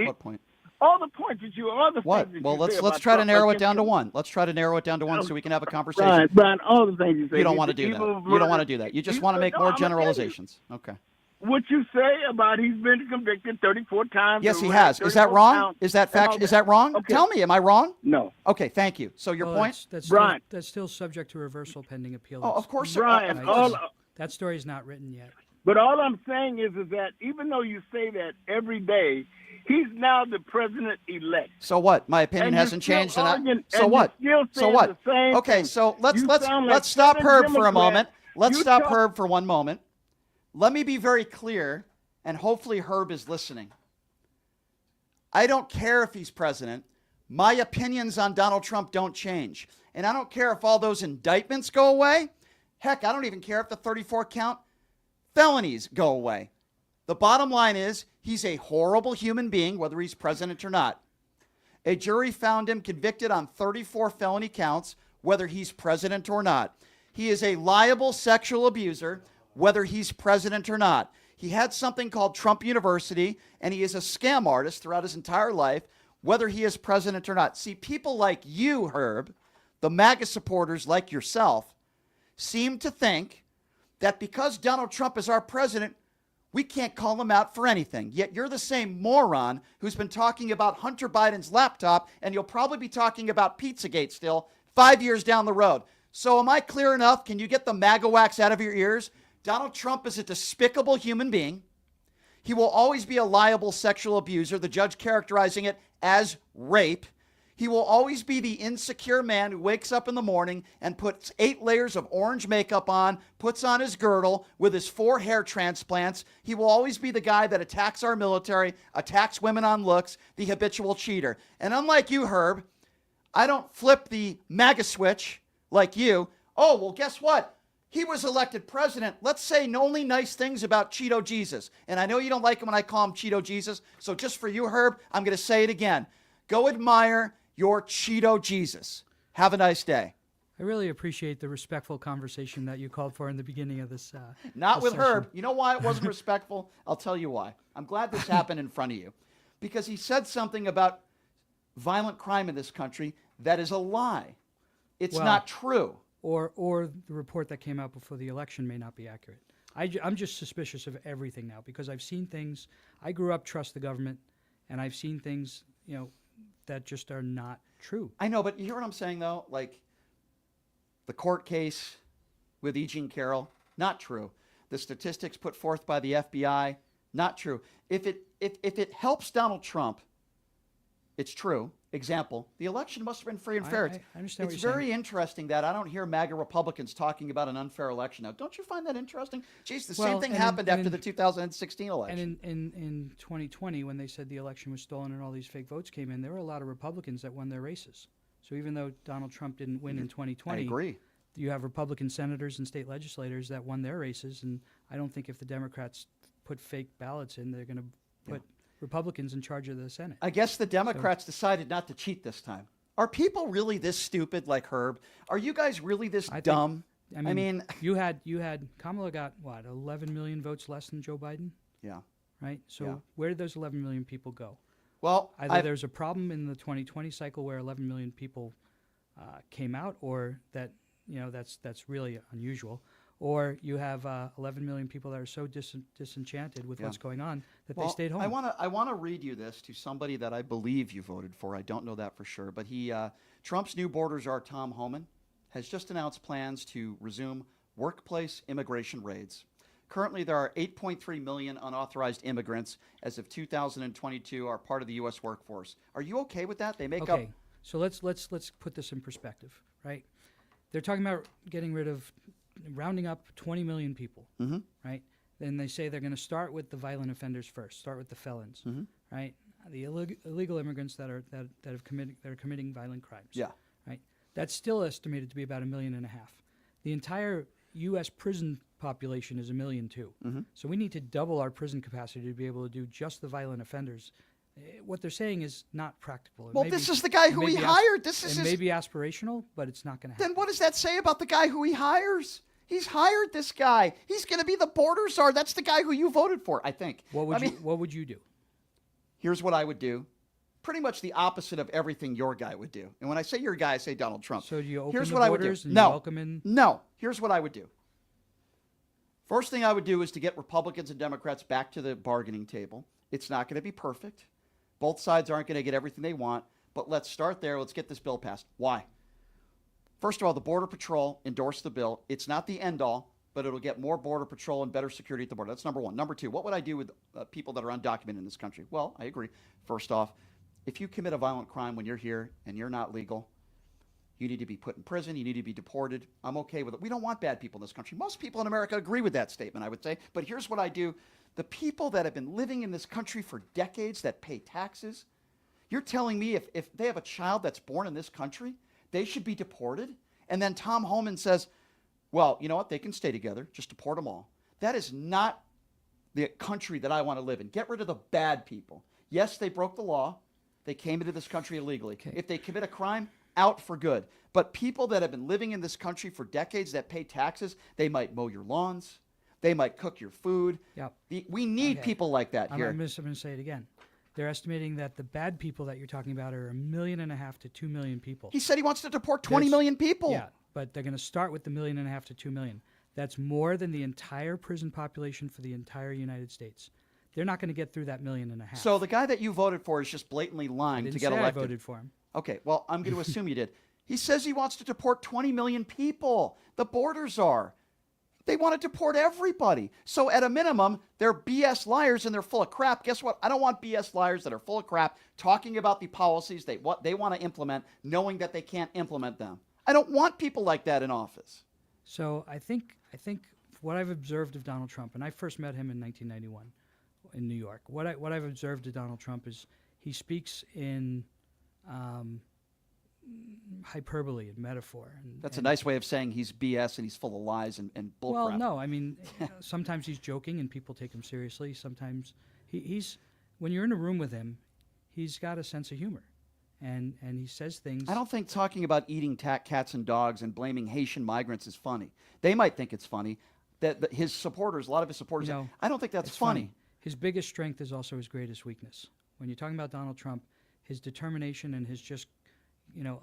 What point? All the points that all the What? things that Well, you say let's about try to Trump narrow it against down to him. one. Let's try to narrow it down to one so we can have a conversation. Brian, all the things you say. You don't want to he's do the that. evil You don't want to murderer. do that. You just He's want to the- make no, more I'm gonna tell you. generalizations. Okay. What you say about he's been convicted 34 times. Yes, he arrested has. Is that 34 wrong? counts, Is that and all fact? Is that wrong? Okay. Tell me, am I wrong? No. Okay, thank you. So your Well, point? That's Brian. That's still subject to reversal pending appeal. Oh, of course. Brian, of course. That story is not written yet. But all I'm saying is that even though you say that every day, he's now the president-elect. So what? My opinion And you're hasn't still changed. arguing- So and what? you're still So saying what? the same Okay, thing. so You sound like let's stop seven Herb for a Democrats. moment. Let's You stop talk- Herb for one moment. Let me be very clear, and hopefully Herb is listening. I don't care if he's president. My opinions on Donald Trump don't change. And I don't care if all those indictments go away. Heck, I don't even care if the 34 count felonies go away. The bottom line is he's a horrible human being, whether he's president or not. A jury found him convicted on 34 felony counts, whether he's president or not. He is a liable sexual abuser, whether he's president or not. He had something called Trump University, and he is a scam artist throughout his entire life, whether he is president or not. See, people like you, Herb, the MAGA supporters like yourself, seem to think that because Donald Trump is our president, we can't call him out for anything. Yet you're the same moron who's been talking about Hunter Biden's laptop, and you'll probably be talking about Pizzagate still 5 years down the road. So am I clear enough? Can you get the MAGA wax out of your ears? Donald Trump is a despicable human being. He will always be a liable sexual abuser, the judge characterizing it as rape. He will always be the insecure man who wakes up in the morning and puts 8 layers of orange makeup on, puts on his girdle with his 4 hair transplants. He will always be the guy that attacks our military, attacks women on looks, the habitual cheater. And unlike you, Herb, I don't flip the MAGA switch like you. Oh, well, guess what? He was elected president. Let's say only nice things about Cheeto Jesus. And I know you don't like him when I call him Cheeto Jesus. So just for you, Herb, I'm going to say it again. Go admire your Cheeto Jesus. Have a nice day. I really appreciate the respectful conversation that you called for in the beginning of this. Not this with session. Herb. You know why it wasn't respectful? I'll tell you why. I'm glad this happened in front of you. Because he said something about violent crime in this country that is a lie. It's Well, not true. Or the report that came out before the election may not be accurate. I'm just suspicious of everything now because I've seen things. I grew up trust the government, and I've seen things, that just are not true. I know, but you hear what I'm saying, though? Like, the court case with E. Jean Carroll, not true. The statistics put forth by the FBI, not true. If it helps Donald Trump, it's true. Example, the election must have been free and fair. I understand what It's you're very saying. interesting that I don't hear MAGA Republicans talking about an unfair election now. Don't you find that interesting? Jeez, the Well, same thing and happened and after the 2016 election. And in 2020, when they said the election was stolen and all these fake votes came in, there were a lot of Republicans that won their races. So even though Donald Trump didn't win in 2020, I agree. You have Republican senators and state legislators that won their races, and I don't think if the Democrats put fake ballots in, they're going to put Republicans in charge of the Senate. I guess the Democrats decided not to cheat this time. Are people really this stupid like Herb? Are you guys really this dumb? I mean, you had Kamala got what, 11 million votes less than Joe Biden? Yeah. Right? So Yeah. where did those 11 million people go? Well, either there's a problem in the 2020 cycle where 11 million people came out, or that that's really unusual, or you have 11 million people that are so disenchanted with what's going on that they stayed home. I want to read you this to somebody that I believe you voted for. I don't know that for sure, but Trump's new border czar, Tom Homan, has just announced plans to resume workplace immigration raids. Currently, there are 8.3 million unauthorized immigrants as of 2022 are part of the U.S. workforce. Are you okay with that? They make up. So let's put this in perspective, right? They're talking about rounding up 20 million people, right? Then they say they're going to start with the violent offenders first, start with the felons, right? The illegal immigrants that are committing violent crimes. Yeah. Right. That's still estimated to be about 1.5 million. The entire U.S. prison population is 1.2 million. So we need to double our prison capacity to be able to do just the violent offenders. What they're saying is not practical. Well, this is the guy who he hired. It may be aspirational, but it's not going to happen. Then what does that say about the guy who he hires? He's hired this guy. He's going to be the border czar. That's the guy who you voted for, I think. What would you do? Here's what I would do. Pretty much the opposite of everything your guy would do. And when I say your guy, I say Donald Trump. So do you open Here's the what I would do. borders and No. welcome in? No. Here's what I would do. First thing I would do is to get Republicans and Democrats back to the bargaining table. It's not going to be perfect. Both sides aren't going to get everything they want, but let's start there. Let's get this bill passed. Why? First of all, the Border Patrol endorsed the bill. It's not the end all, but it'll get more Border Patrol and better security at the border. That's number one. Number two, what would I do with people that are undocumented in this country? Well, I agree. First off, if you commit a violent crime when you're here and you're not legal, you need to be put in prison. You need to be deported. I'm okay with it. We don't want bad people in this country. Most people in America agree with that statement, I would say. But here's what I do. The people that have been living in this country for decades that pay taxes, you're telling me if they have a child that's born in this country, they should be deported? And then Tom Homan says, well, you know what? They can stay together. Just deport them all. That is not the country that I want to live in. Get rid of the bad people. Yes, they broke the law. They came into this country illegally. Okay. If they commit a crime, out for good. But people that have been living in this country for decades that pay taxes, they might mow your lawns. They might cook your food. Yep. We need people like that here. I'm going to say it again. They're estimating that the bad people that you're talking about are 1.5 million to 2 million people. He said he wants to deport 20 million people. Yeah, but they're going to start with the 1.5 million to 2 million. That's more than the entire prison population for the entire United States. They're not going to get through that 1.5 million. So the guy that you voted for is just blatantly lying to get elected. I voted for him. Okay, well, I'm going to assume you did. He says he wants to deport 20 million people. The border czar. They want to deport everybody. So at a minimum, they're BS liars and they're full of crap. Guess what? I don't want BS liars that are full of crap talking about the policies what they want to implement, knowing that they can't implement them. I don't want people like that in office. So I think what I've observed of Donald Trump, and I first met him in 1991 in New York. What I've observed of Donald Trump is he speaks in hyperbole and metaphor. That's a nice way of saying he's BS and he's full of lies and bullcrap. Well, no, I mean, sometimes he's joking and people take him seriously. Sometimes he's when you're in a room with him, he's got a sense of humor, and he says things. I don't think talking about eating cats and dogs and blaming Haitian migrants is funny. They might think it's funny. That his supporters, a lot of his supporters, I don't think that's it's funny. His biggest strength is also his greatest weakness. When you're talking about Donald Trump, his determination and his just,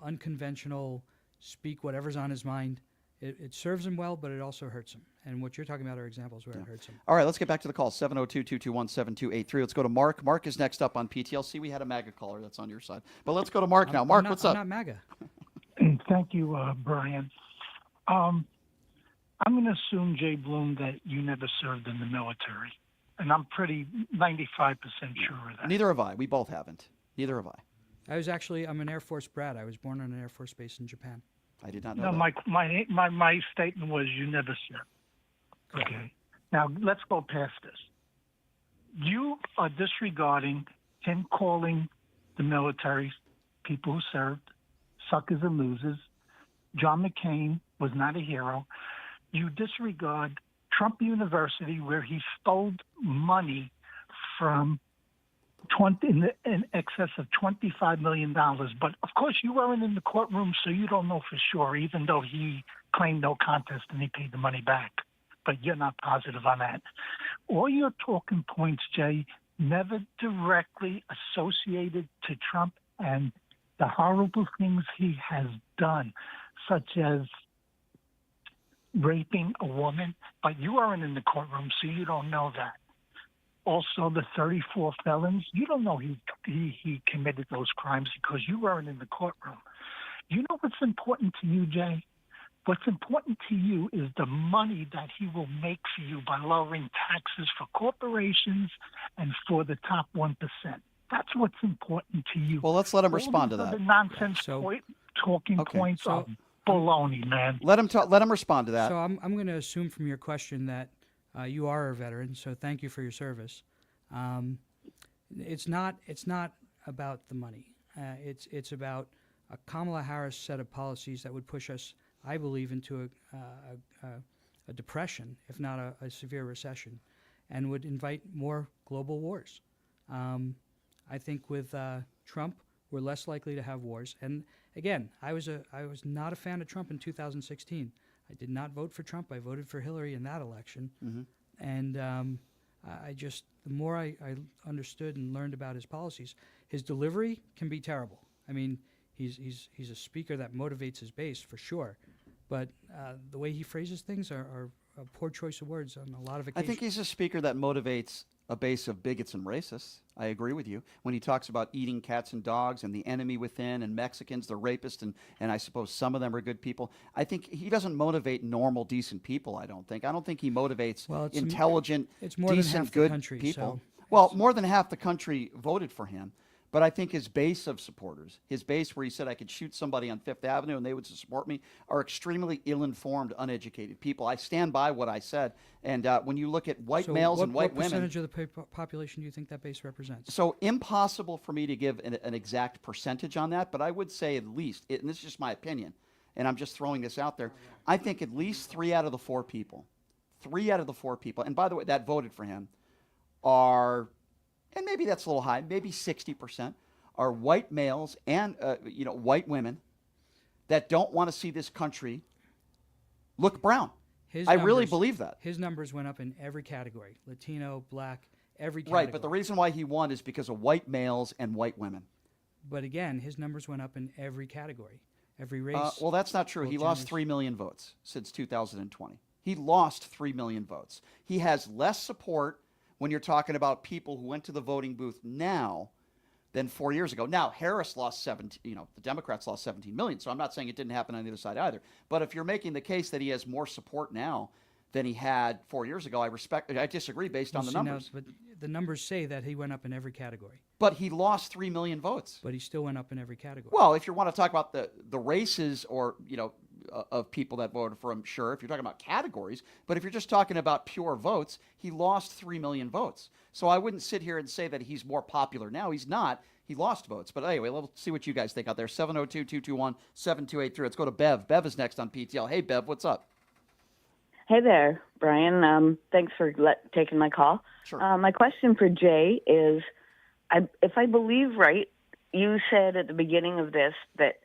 unconventional, speak whatever's on his mind, it serves him well, but it also hurts him. And what you're talking about are examples where it hurts him. All right, let's get back to the call. 702-221-7283. Let's go to Mark. Mark is next up on PTLC. We had a MAGA caller that's on your side. But let's go to Mark now. Mark, what's up? I'm not MAGA. Thank you, Brian. I'm going to assume, Jay Bloom, that you never served in the military. And I'm pretty 95% sure of that. Neither have I. We both haven't. Neither have I. I'm an Air Force brat. I was born on an Air Force base in Japan. I did not know No, that. my statement was you never served. Okay. Now, let's go past this. You are disregarding him calling the military people who served suckers and losers. John McCain was not a hero. You disregard Trump University, where he stole money from in excess of $25 million. But, of course, you weren't in the courtroom, so you don't know for sure, even though he claimed no contest and he paid the money back. But you're not positive on that. All your talking points, Jay, never directly associated to Trump and the horrible things he has done, such as raping a woman. But you weren't in the courtroom, so you don't know that. Also, the 34 felons, you don't know he committed those crimes because you weren't in the courtroom. You know what's important to you, Jay? What's important to you is the money that he will make for you by lowering taxes for corporations and for the top 1%. That's what's important to you. Well, let's let him respond to that. The nonsense talking points are baloney, man. Let him respond to that. So I'm going to assume from your question that you are a veteran, so thank you for your service. It's not about the money. It's about a Kamala Harris set of policies that would push us, I believe, into a depression, if not a severe recession, and would invite more global wars. I think with Trump, we're less likely to have wars. And again, I was not a fan of Trump in 2016. I did not vote for Trump. I voted for Hillary in that election. Mm-hmm. And the more I understood and learned about his policies, his delivery can be terrible. I mean, he's a speaker that motivates his base for sure, but the way he phrases things are a poor choice of words on a lot of occasions. I think he's a speaker that motivates a base of bigots and racists. I agree with you. When he talks about eating cats and dogs and the enemy within and Mexicans, the rapists, and I suppose some of them are good people, I think he doesn't motivate normal, decent people, I don't think. I don't think he motivates intelligent, more decent, than half good the country, people. So well, more than half the country voted for him. But I think his base of supporters, his base where he said I could shoot somebody on Fifth Avenue and they would support me, are extremely ill-informed, uneducated people. I stand by what I said. And when you look at white males and white women... What percentage of the population do you think that base represents? So impossible for me to give an exact percentage on that, but I would say at least, and this is just my opinion, and I'm just throwing this out there, I think at least 3 out of the 4 people, and by the way, that voted for him, are... and maybe that's a little high, maybe 60% are white males and white women that don't want to see this country look brown. I really believe that. His numbers went up in every category, Latino, black, every category. Right, but the reason why he won is because of white males and white women. But again, his numbers went up in every category, every race. Well, that's not true. He lost 3 million votes since 2020. He lost 3 million votes. He has less support when you're talking about people who went to the voting booth now than 4 years ago. Now, Harris lost 17, the Democrats lost 17 million, so I'm not saying it didn't happen on the other side either. But if you're making the case that he has more support now than he had 4 years ago. I disagree based on the numbers. But the numbers say that he went up in every category. But he lost 3 million votes. But he still went up in every category. Well, if you want to talk about the races or, of people that voted for him, sure, if you're talking about categories. But if you're just talking about pure votes, he lost 3 million votes. So I wouldn't sit here and say that he's more popular now. He's not. He lost votes. But anyway, let's see what you guys think out there. 702-221-7283. Let's go to Bev. Bev is next on PTL. Hey, Bev, what's up? Hey there, Brian. Thanks for taking my call. Sure. My question for Jay is, if I believe right, you said at the beginning of this that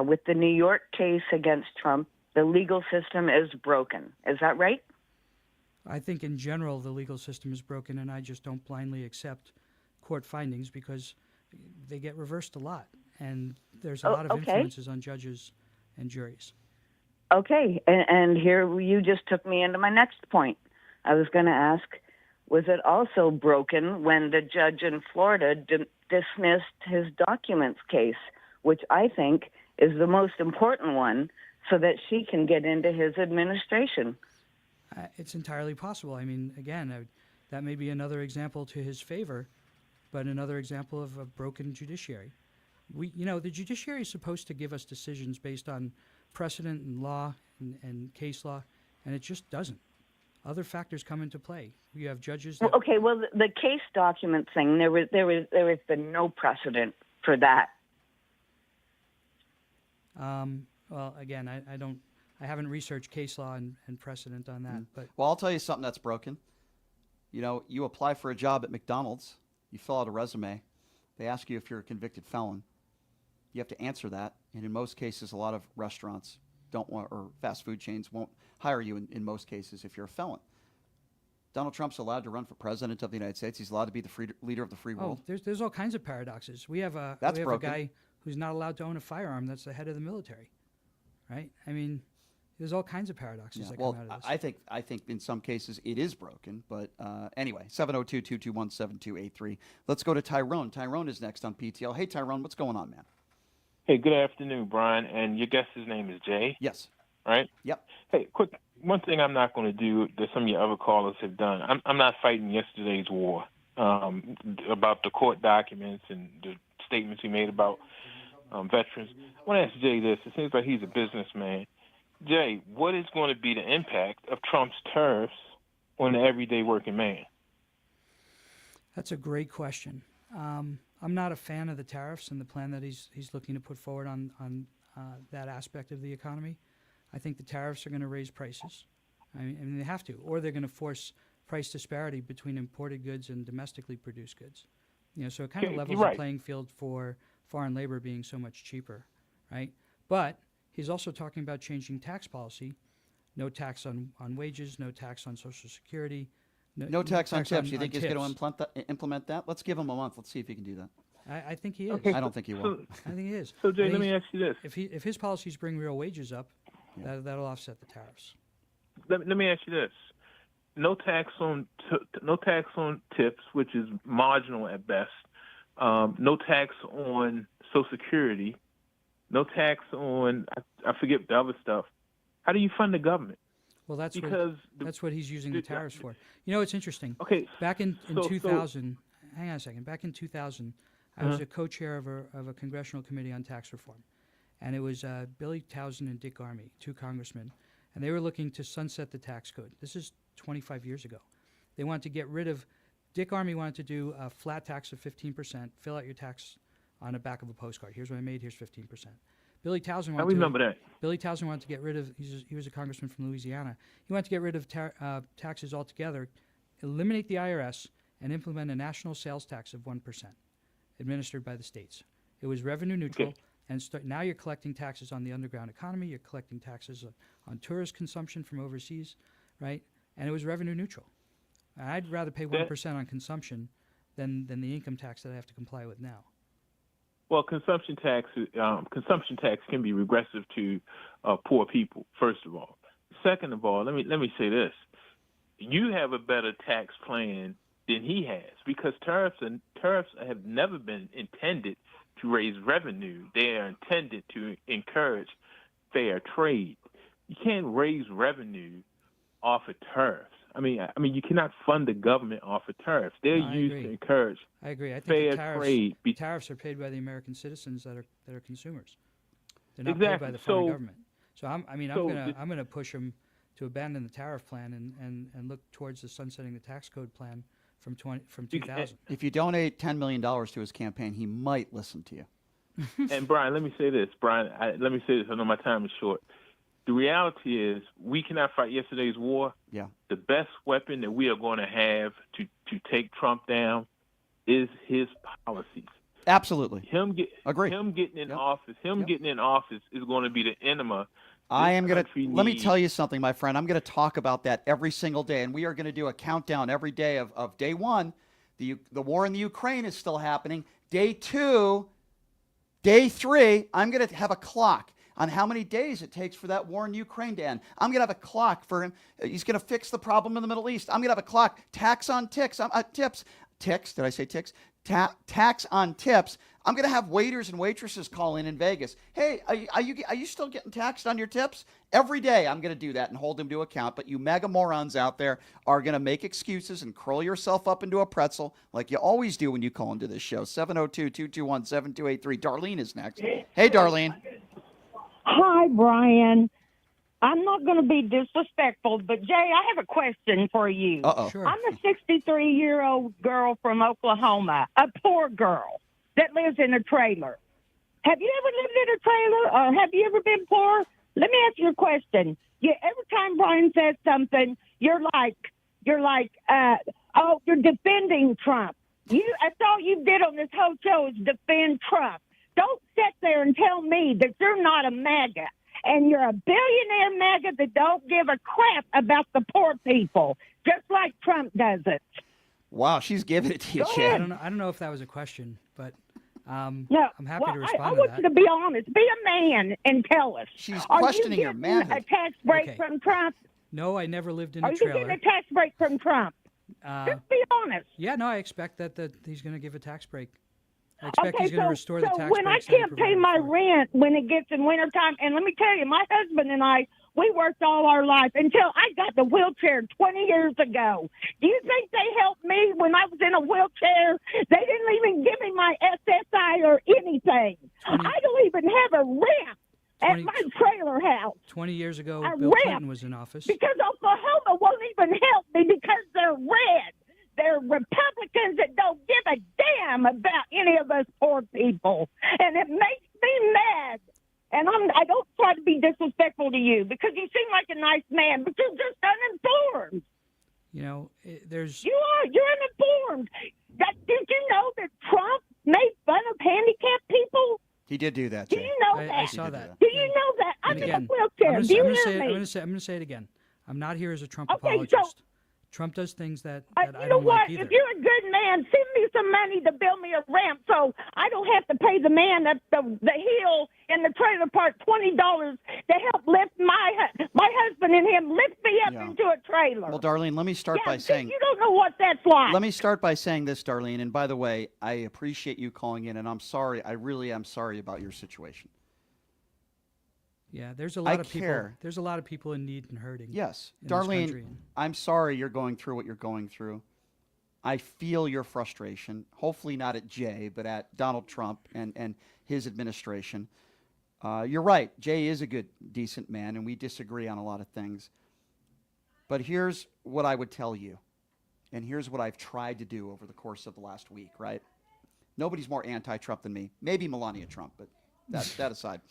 with the New York case against Trump, the legal system is broken. Is that right? I think in general the legal system is broken, and I just don't blindly accept court findings because they get reversed a lot, and there's a lot of influences on judges and juries. Okay, and here you just took me into my next point. I was going to ask, was it also broken when the judge in Florida dismissed his documents case, which I think is the most important one, so that she can get into his administration? It's entirely possible. I mean, again, that may be another example to his favor, but another example of a broken judiciary. The judiciary is supposed to give us decisions based on precedent and law and case law, and it just doesn't. Other factors come into play. You have judges that... Well, the case document thing, there has been no precedent for that. Well, again, I haven't researched case law and precedent on that. But Well, I'll tell you something that's broken. You apply for a job at McDonald's, you fill out a resume, they ask you if you're a convicted felon. You have to answer that, and in most cases, a lot of restaurants or fast food chains won't hire you in most cases if you're a felon. Donald Trump's allowed to run for president of the United States. He's allowed to be the leader of the free world. There's all kinds of paradoxes. We have a guy who's not allowed to own a firearm that's the head of the military, right? I mean, there's all kinds of paradoxes that come out of this. I think in some cases it is broken, but anyway, 702-221-7283. Let's go to Tyrone. Tyrone is next on PTL. Hey, Tyrone, what's going on, man? Hey, good afternoon, Brian. And your guest's name is Jay? Yes. Right? Yep. Hey, quick, one thing I'm not going to do that some of your other callers have done. I'm not fighting yesterday's war about the court documents and the statements he made about veterans. I want to ask Jay this. It seems like he's a businessman. Jay, what is going to be the impact of Trump's tariffs on the everyday working man? That's a great question. I'm not a fan of the tariffs and the plan that he's looking to put forward on that aspect of the economy. I think the tariffs are going to raise prices. I mean, they have to, or they're going to force price disparity between imported goods and domestically produced goods. So it kind of levels the playing field for foreign labor being so much cheaper, right? But he's also talking about changing tax policy, no tax on wages, no tax on Social Security. No tax on tips. You think he's going to implement that? Let's give him a month. Let's see if he can do that. I think he is. Okay, I don't think he will. I think he is. So, Jay, let me ask you this. If his policies bring real wages up, that'll offset the tariffs. Let me ask you this. No tax on tips, which is marginal at best. No tax on Social Security. No tax on, I forget the other stuff. How do you fund the government? Well, that's what he's using the tariffs for. It's interesting. Okay. Back in 2000, hang on a second. Back in 2000, I was a co-chair of a congressional committee on tax reform, and it was Billy Towson and Dick Armey, two congressmen, and they were looking to sunset the tax code. This is 25 years ago. They wanted to get rid of. Dick Armey wanted to do a flat tax of 15%. Fill out your tax on the back of a postcard. Here's what I made. Here's 15%. Billy Towson wanted. I remember that. Billy Towson wanted to get rid of. He was a congressman from Louisiana. He wanted to get rid of taxes altogether, eliminate the IRS, and implement a national sales tax of 1%, administered by the states. It was revenue neutral, and now you're collecting taxes on the underground economy. You're collecting taxes on tourist consumption from overseas, right? And it was revenue neutral. I'd rather pay 1% on consumption than the income tax that I have to comply with now. Well, consumption tax can be regressive to poor people. First of all, second of all, let me say this: you have a better tax plan than he has, because tariffs have never been intended to raise revenue. They are intended to encourage fair trade. You can't raise revenue off of tariffs. I mean, you cannot fund the government off of tariffs. They're No, I used agree. to encourage I agree. I think fair the tariffs, trade. tariffs are paid by the American citizens that are consumers. They're not paid Exactly. by the foreign So- government. So I'm gonna push them to abandon the tariff plan and look towards the sunsetting the tax code plan from 2000. If you donate $10 million to his campaign, he might listen to you. And Brian, let me say this. Brian, let me say this. I know my time is short. The reality is we cannot fight yesterday's war. Yeah. The best weapon that we are going to have to take Trump down is his policies. Absolutely. Agree. Him getting in office. Getting in office is going to be the enema. I am going country to, let me needs. tell you something, my friend. I'm going to talk about that every single day, and we are going to do a countdown every day of day one. The war in the Ukraine is still happening. Day 2, day 3, I'm going to have a clock on how many days it takes for that war in Ukraine to end. I'm going to have a clock for him. He's going to fix the problem in the Middle East. I'm going to have a clock. Tax on ticks. Tips. Ticks. Did I say ticks? Tax on tips. I'm going to have waiters and waitresses call in Vegas. Hey, are you still getting taxed on your tips? Every day I'm going to do that and hold them to account. But you mega morons out there are going to make excuses and curl yourself up into a pretzel like you always do when you call into this show. 702-221-7283. Darlene is next. Hey, Darlene. Hi, Brian. I'm not going to be disrespectful, but Jay, I have a question for you. Uh-oh. Sure. I'm a 63-year-old girl from Oklahoma, a poor girl that lives in a trailer. Have you ever lived in a trailer, or have you ever been poor? Let me ask you a question. Every time Brian says something, you're like, oh, you're defending Trump. That's all you did on this whole show is defend Trump. Don't sit there and tell me that you're not a MAGA. And you're a billionaire MAGA that don't give a crap about the poor people, just like Trump does it. Wow, she's giving it to you, Go Chad. ahead. I don't know if that was a question, but No, I'm happy to respond I to want that. you to be honest. Be a man and tell us. She's Are questioning you your getting manhood. a tax break Okay. from Trump? No, I never lived in Are a you trailer. getting a tax break from Trump? Just be honest. Yeah, no, I expect that he's going to give a tax break. I expect Okay, he's going to restore the tax when I breaks that he can't pay provided my before. rent when it gets in wintertime, and let me tell you, my husband and I, we worked all our life until I got the wheelchair 20 years ago. Do you think they helped me when I was in a wheelchair? They didn't even give me my SSI or anything. I don't even have a ramp at my trailer house. 20 years ago, A Bill ramp. Clinton was in office. Because Oklahoma won't even help me because they're red. They're Republicans that don't give a damn about any of us poor people. And it makes me mad. And I don't try to be disrespectful to you because you seem like a nice man, but you're just uninformed. You know, there's... You're uninformed. Did you know that Trump made fun of handicapped people? He did do that, Do Jay. you know that? I saw that. Do you know that? I'm And in again, a wheelchair. I'm Do you going hear me? to say it again. I'm not here as a Trump Okay, apologist. Trump does things that I You don't know like what? either. If you're a good man, send me some money to build me a ramp so I don't have to pay the man up the hill in the trailer park $20 to help lift my husband and him lift me up into a trailer. Well, Darlene, let me start by see, saying... you don't know what that's like. Let me start by saying this, Darlene. And by the way, I appreciate you calling in, and I'm sorry. I really am sorry about your situation. Yeah, there's a lot I of people. care. There's a lot of people in need and hurting. Yes. in this Darlene, country. I'm sorry you're going through what you're going through. I feel your frustration, hopefully not at Jay, but at Donald Trump and his administration. You're right. Jay is a good, decent man, and we disagree on a lot of things. But here's what I would tell you, and here's what I've tried to do over the course of the last week, right? Nobody's more anti-Trump than me. Maybe Melania Trump, but that aside.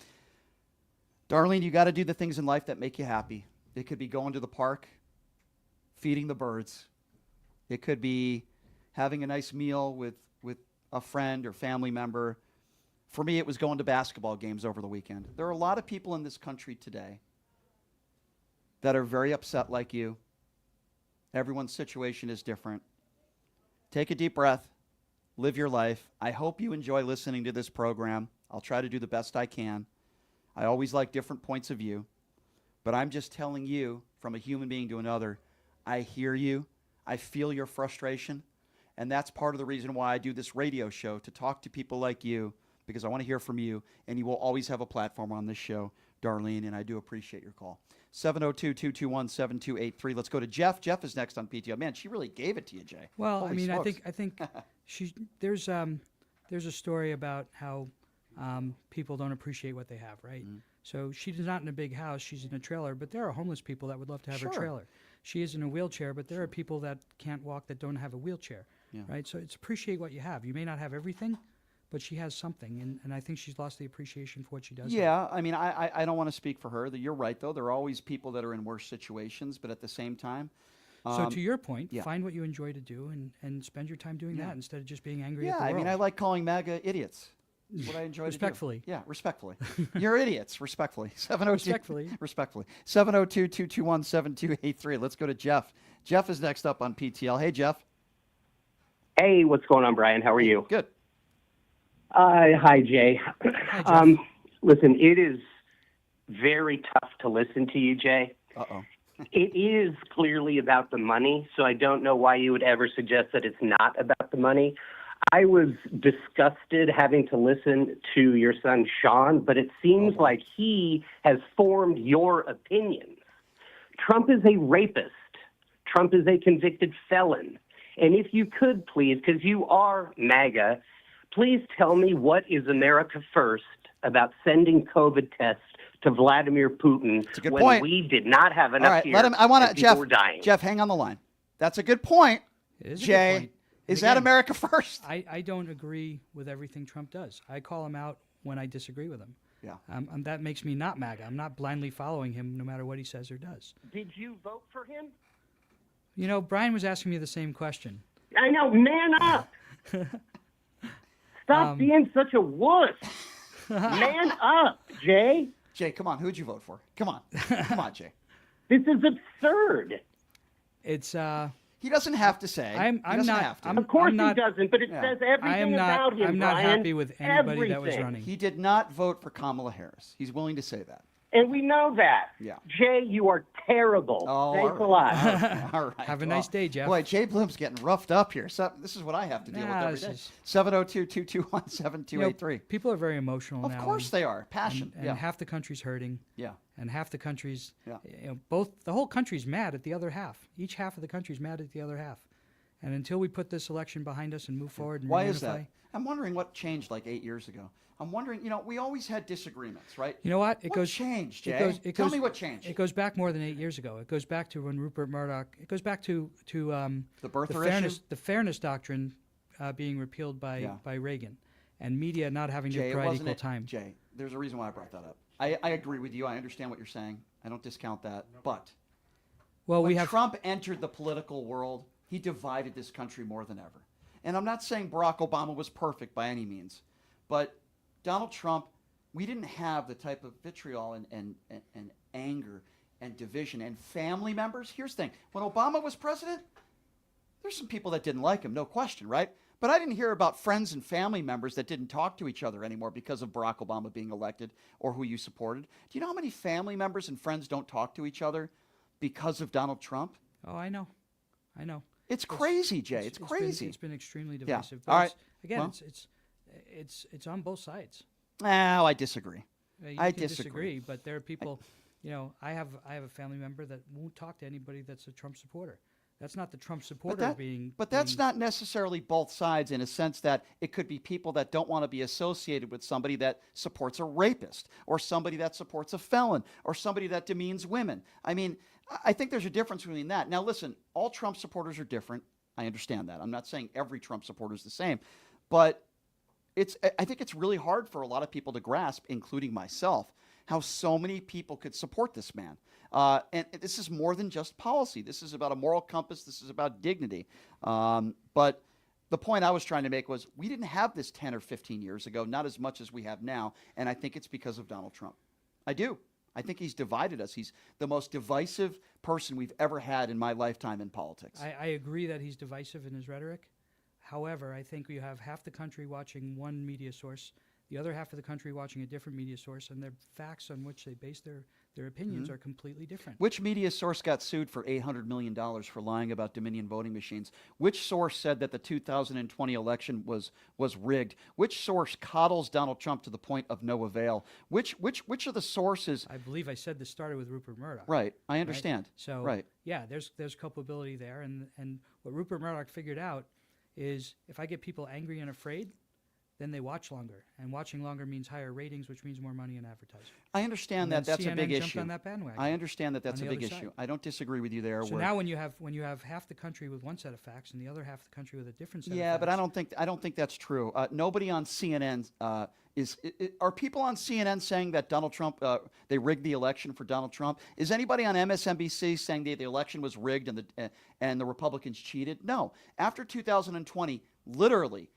Darlene, you got to do the things in life that make you happy. It could be going to the park, feeding the birds. It could be having a nice meal with a friend or family member. For me, it was going to basketball games over the weekend. There are a lot of people in this country today that are very upset like you. Everyone's situation is different. Take a deep breath. Live your life. I hope you enjoy listening to this program. I'll try to do the best I can. I always like different points of view. But I'm just telling you, from a human being to another, I hear you. I feel your frustration. And that's part of the reason why I do this radio show, to talk to people like you, because I want to hear from you. And you will always have a platform on this show Darlene, and I do appreciate your call. 702-221-7283. Let's go to Jeff. Jeff is next on PTO. Man, she really gave it to you, Jay. Well, Holy I mean, smokes. I think there's a story about how people don't appreciate what they have, right? So she's not in a big house; she's in a trailer. But there are homeless people that would love to have her trailer. She is in a wheelchair, but there are people that can't walk that don't have a wheelchair, right? So it's appreciate what you have. You may not have everything, but she has something, and I think she's lost the appreciation for what she does. Yeah, I mean, I don't want to speak for her. You're right, though. There are always people that are in worse situations, but at the same time. So to your point, find what you enjoy to do and spend your time doing that instead of just being angry at the world. Yeah, I mean, I like calling MAGA idiots. That's what I enjoy Respectfully. to do. Yeah, respectfully. You're idiots, respectfully. 702, Respectfully. Respectfully. 702-221-7283. Let's go to Jeff. Jeff is next up on PTL. Hey, Jeff. Hey, what's going on, Brian? How are you? Good. Hi, Jay. Hi, Jeff. Listen, it is very tough to listen to you, Jay. Uh-oh. It is clearly about the money, so I don't know why you would ever suggest that it's not about the money. I was disgusted having to listen to your son, Sean, but it seems like he has formed your opinions. Trump is a rapist. Trump is a convicted felon. And if you could, please, because you are MAGA, please tell me what is America First about sending COVID tests to Vladimir Putin when point. we did not have enough All right, here let him. I want and to, people Jeff. were dying. Jeff, hang on the line. That's a good point. It is a Jay, good point. is And that again, America First? I don't agree with everything Trump does. I call him out when I disagree with him. Yeah. That makes me not MAGA. I'm not blindly following him no matter what he says or does. Did you vote for him? You know, Brian was asking me the same question. I know, man up. Stop being such a wuss. Man up, Jay. Jay, come on. Who'd you vote for? Come on. Come on, Jay. This is absurd. It's He doesn't have to say. I'm he doesn't not. have to. I'm, Of course I'm not, he doesn't, but it says everything I am not, about him, I'm not Brian. happy with anybody that was Everything. running. He did not vote for Kamala Harris. He's willing to say that. And we know that. Yeah. Jay, you are terrible. Oh, Thanks a all lot. right. All right. Have a nice day, Jeff. Boy, Jay Bloom's getting roughed up here. So this is what I have to deal with Nah, every this day. is- 702-221-7283. People are very emotional Of now. course and- they are. Passion. And Yeah. half the country's hurting. Yeah. And half the country's, Yeah. the whole country's mad at the other half. Each half of the country's mad at the other half. And until we put this election behind us and move forward and Why is reunify, that? I'm wondering what changed like 8 years ago. I'm wondering, we always had disagreements, right? You know what? What changed, Jay? Tell me what changed. It goes back more than 8 years ago. It goes back to when Rupert Murdoch. It goes back to the birther fairness, issue? the fairness doctrine being repealed by Reagan, and media not having Jay, to it provide wasn't equal it- time. Jay, there's a reason why I brought that up. I agree with you. I understand what you're saying. I don't discount that. But Well, when we have Trump entered the political world, he divided this country more than ever. And I'm not saying Barack Obama was perfect by any means, but Donald Trump, we didn't have the type of vitriol and anger and division and family members. Here's the thing. When Obama was president, there's some people that didn't like him, no question, right? But I didn't hear about friends and family members that didn't talk to each other anymore because of Barack Obama being elected or who you supported. Do you know how many family members and friends don't talk to each other because of Donald Trump? Oh, I know. It's crazy, Jay. It's crazy. It's been extremely Yeah. divisive. But All right. Again, Well- it's on both sides. No, I disagree. You I can disagree. but there are people. I have a family member that won't talk to anybody that's a Trump supporter. That's not the Trump supporter But that's not necessarily both sides in a sense that it could be people that don't want to be associated with somebody that supports a rapist or somebody that supports a felon or somebody that demeans women. I mean, I think there's a difference between that. Now, listen, all Trump supporters are different. I understand that. I'm not saying every Trump supporter is the same, but I think it's really hard for a lot of people to grasp, including myself, how so many people could support this man. And this is more than just policy. This is about a moral compass. This is about dignity. But the point I was trying to make was we didn't have this 10 or 15 years ago, not as much as we have now. And I think it's because of Donald Trump. I do. I think he's divided us. He's the most divisive person we've ever had in my lifetime in politics. I agree that he's divisive in his rhetoric. However, I think you have half the country watching one media source the other half of the country watching a different media source, and their facts on which they base their opinions Mhm. are completely different. Which media source got sued for $800 million for lying about Dominion voting machines? Which source said that the 2020 election was rigged? Which source coddles Donald Trump to the point of no avail? Which of the sources? I believe I said this started with Rupert Murdoch. Right, I understand. So right. yeah, there's culpability there, and what Rupert Murdoch figured out is if I get people angry and afraid, then they watch longer, and watching longer means higher ratings, which means more money in advertising. I understand And that then that's a CNN big jumped issue. on that bandwagon I understand that that's a on the big other issue. side. I don't disagree with you there. So where- now when you have half the country with one set of facts and the other half the country with a different set of Yeah, facts. but I don't think that's true. Nobody on CNN are people on CNN saying that Donald Trump they rigged the election for Donald Trump? Is anybody on MSNBC saying that the election was rigged and the Republicans cheated? No. After 2020, literally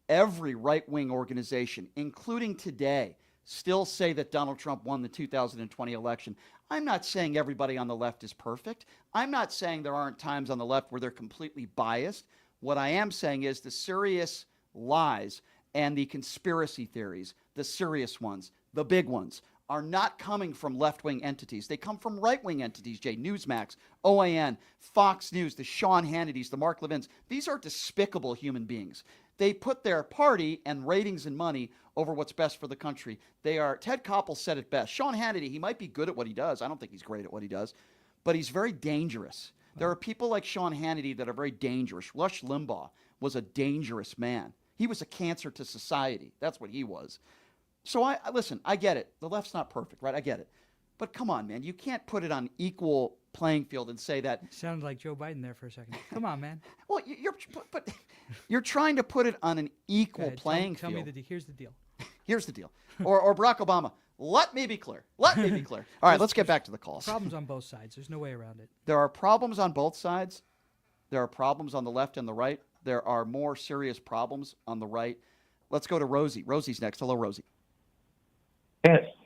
every right-wing organization, including today, still say that Donald Trump won the 2020 election. I'm not saying everybody on the left is perfect. I'm not saying there aren't times on the left where they're completely biased. What I am saying is the serious lies and the conspiracy theories, the serious ones, the big ones, are not coming from left-wing entities. They come from right-wing entities, Jay. Newsmax, OAN, Fox News, the Sean Hannitys, the Mark Levins. These are despicable human beings. They put their party and ratings and money over what's best for the country. Ted Koppel said it best. Sean Hannity, he might be good at what he does. I don't think he's great at what he does, but he's very dangerous. There are people like Sean Hannity that are very dangerous. Rush Limbaugh was a dangerous man. He was a cancer to society. That's what he was. So listen, I get it. The left's not perfect, right? I get it. But come on, man. You can't put it on equal playing field and say that. Sounded like Joe Biden there for a second. Come on, man. Well, you're trying to put it on an equal Go ahead. playing Tell field. me here's the deal. Here's the deal. Or Barack Obama. Let me be clear. Let me be clear. All right, let's get back to the calls. Problems on both sides. There's no way around it. There are problems on both sides. There are problems on the left and the right. There are more serious problems on the right. Let's go to Rosie. Rosie's next. Hello, Rosie.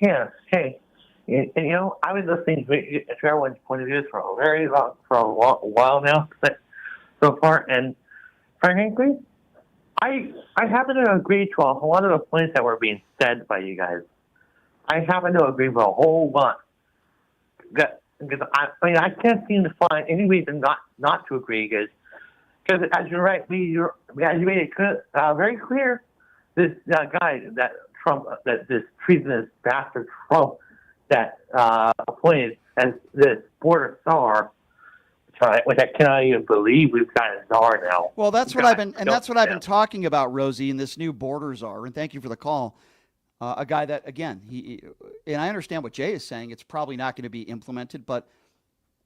Yeah. Hey, and, you know, I was listening to everyone's point of views for a while now so far, and frankly, I happen to agree to a lot of the points that were being said by you guys. I happen to agree with a whole lot. Because I can't seem to find any reason not to agree. Because as you made it very clear, this guy that Trump, that this treasonous bastard Trump that appointed as this border czar, which I cannot even believe we've got a czar now. Well, that's what I've been talking about, Rosie, in this new border czar. And thank you for the call. A guy that, again, and I understand what Jay is saying. It's probably not going to be implemented, but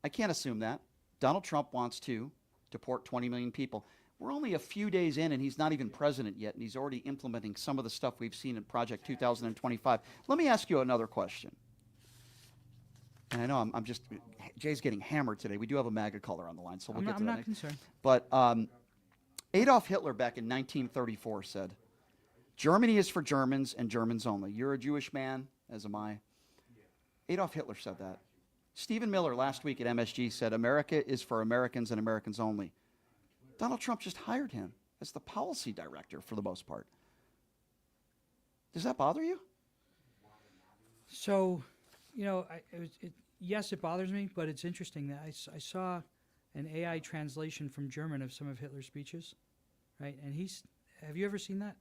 I can't assume that. Donald Trump wants to deport 20 million people. We're only a few days in, and he's not even president yet, and he's already implementing some of the stuff we've seen in Project 2025. Let me ask you another question. And I know Jay's getting hammered today. We do have a MAGA caller on the line, so we'll get to that. I'm not concerned. But Adolf Hitler back in 1934 said, Germany is for Germans and Germans only. You're a Jewish man, as am I. Adolf Hitler said that. Stephen Miller last week at MSG said, America is for Americans and Americans only. Donald Trump just hired him as the policy director for the most part. Does that bother you? So, you know, yes, it bothers me, but it's interesting that I saw an AI translation from German of some of Hitler's speeches, right? And have you ever seen that?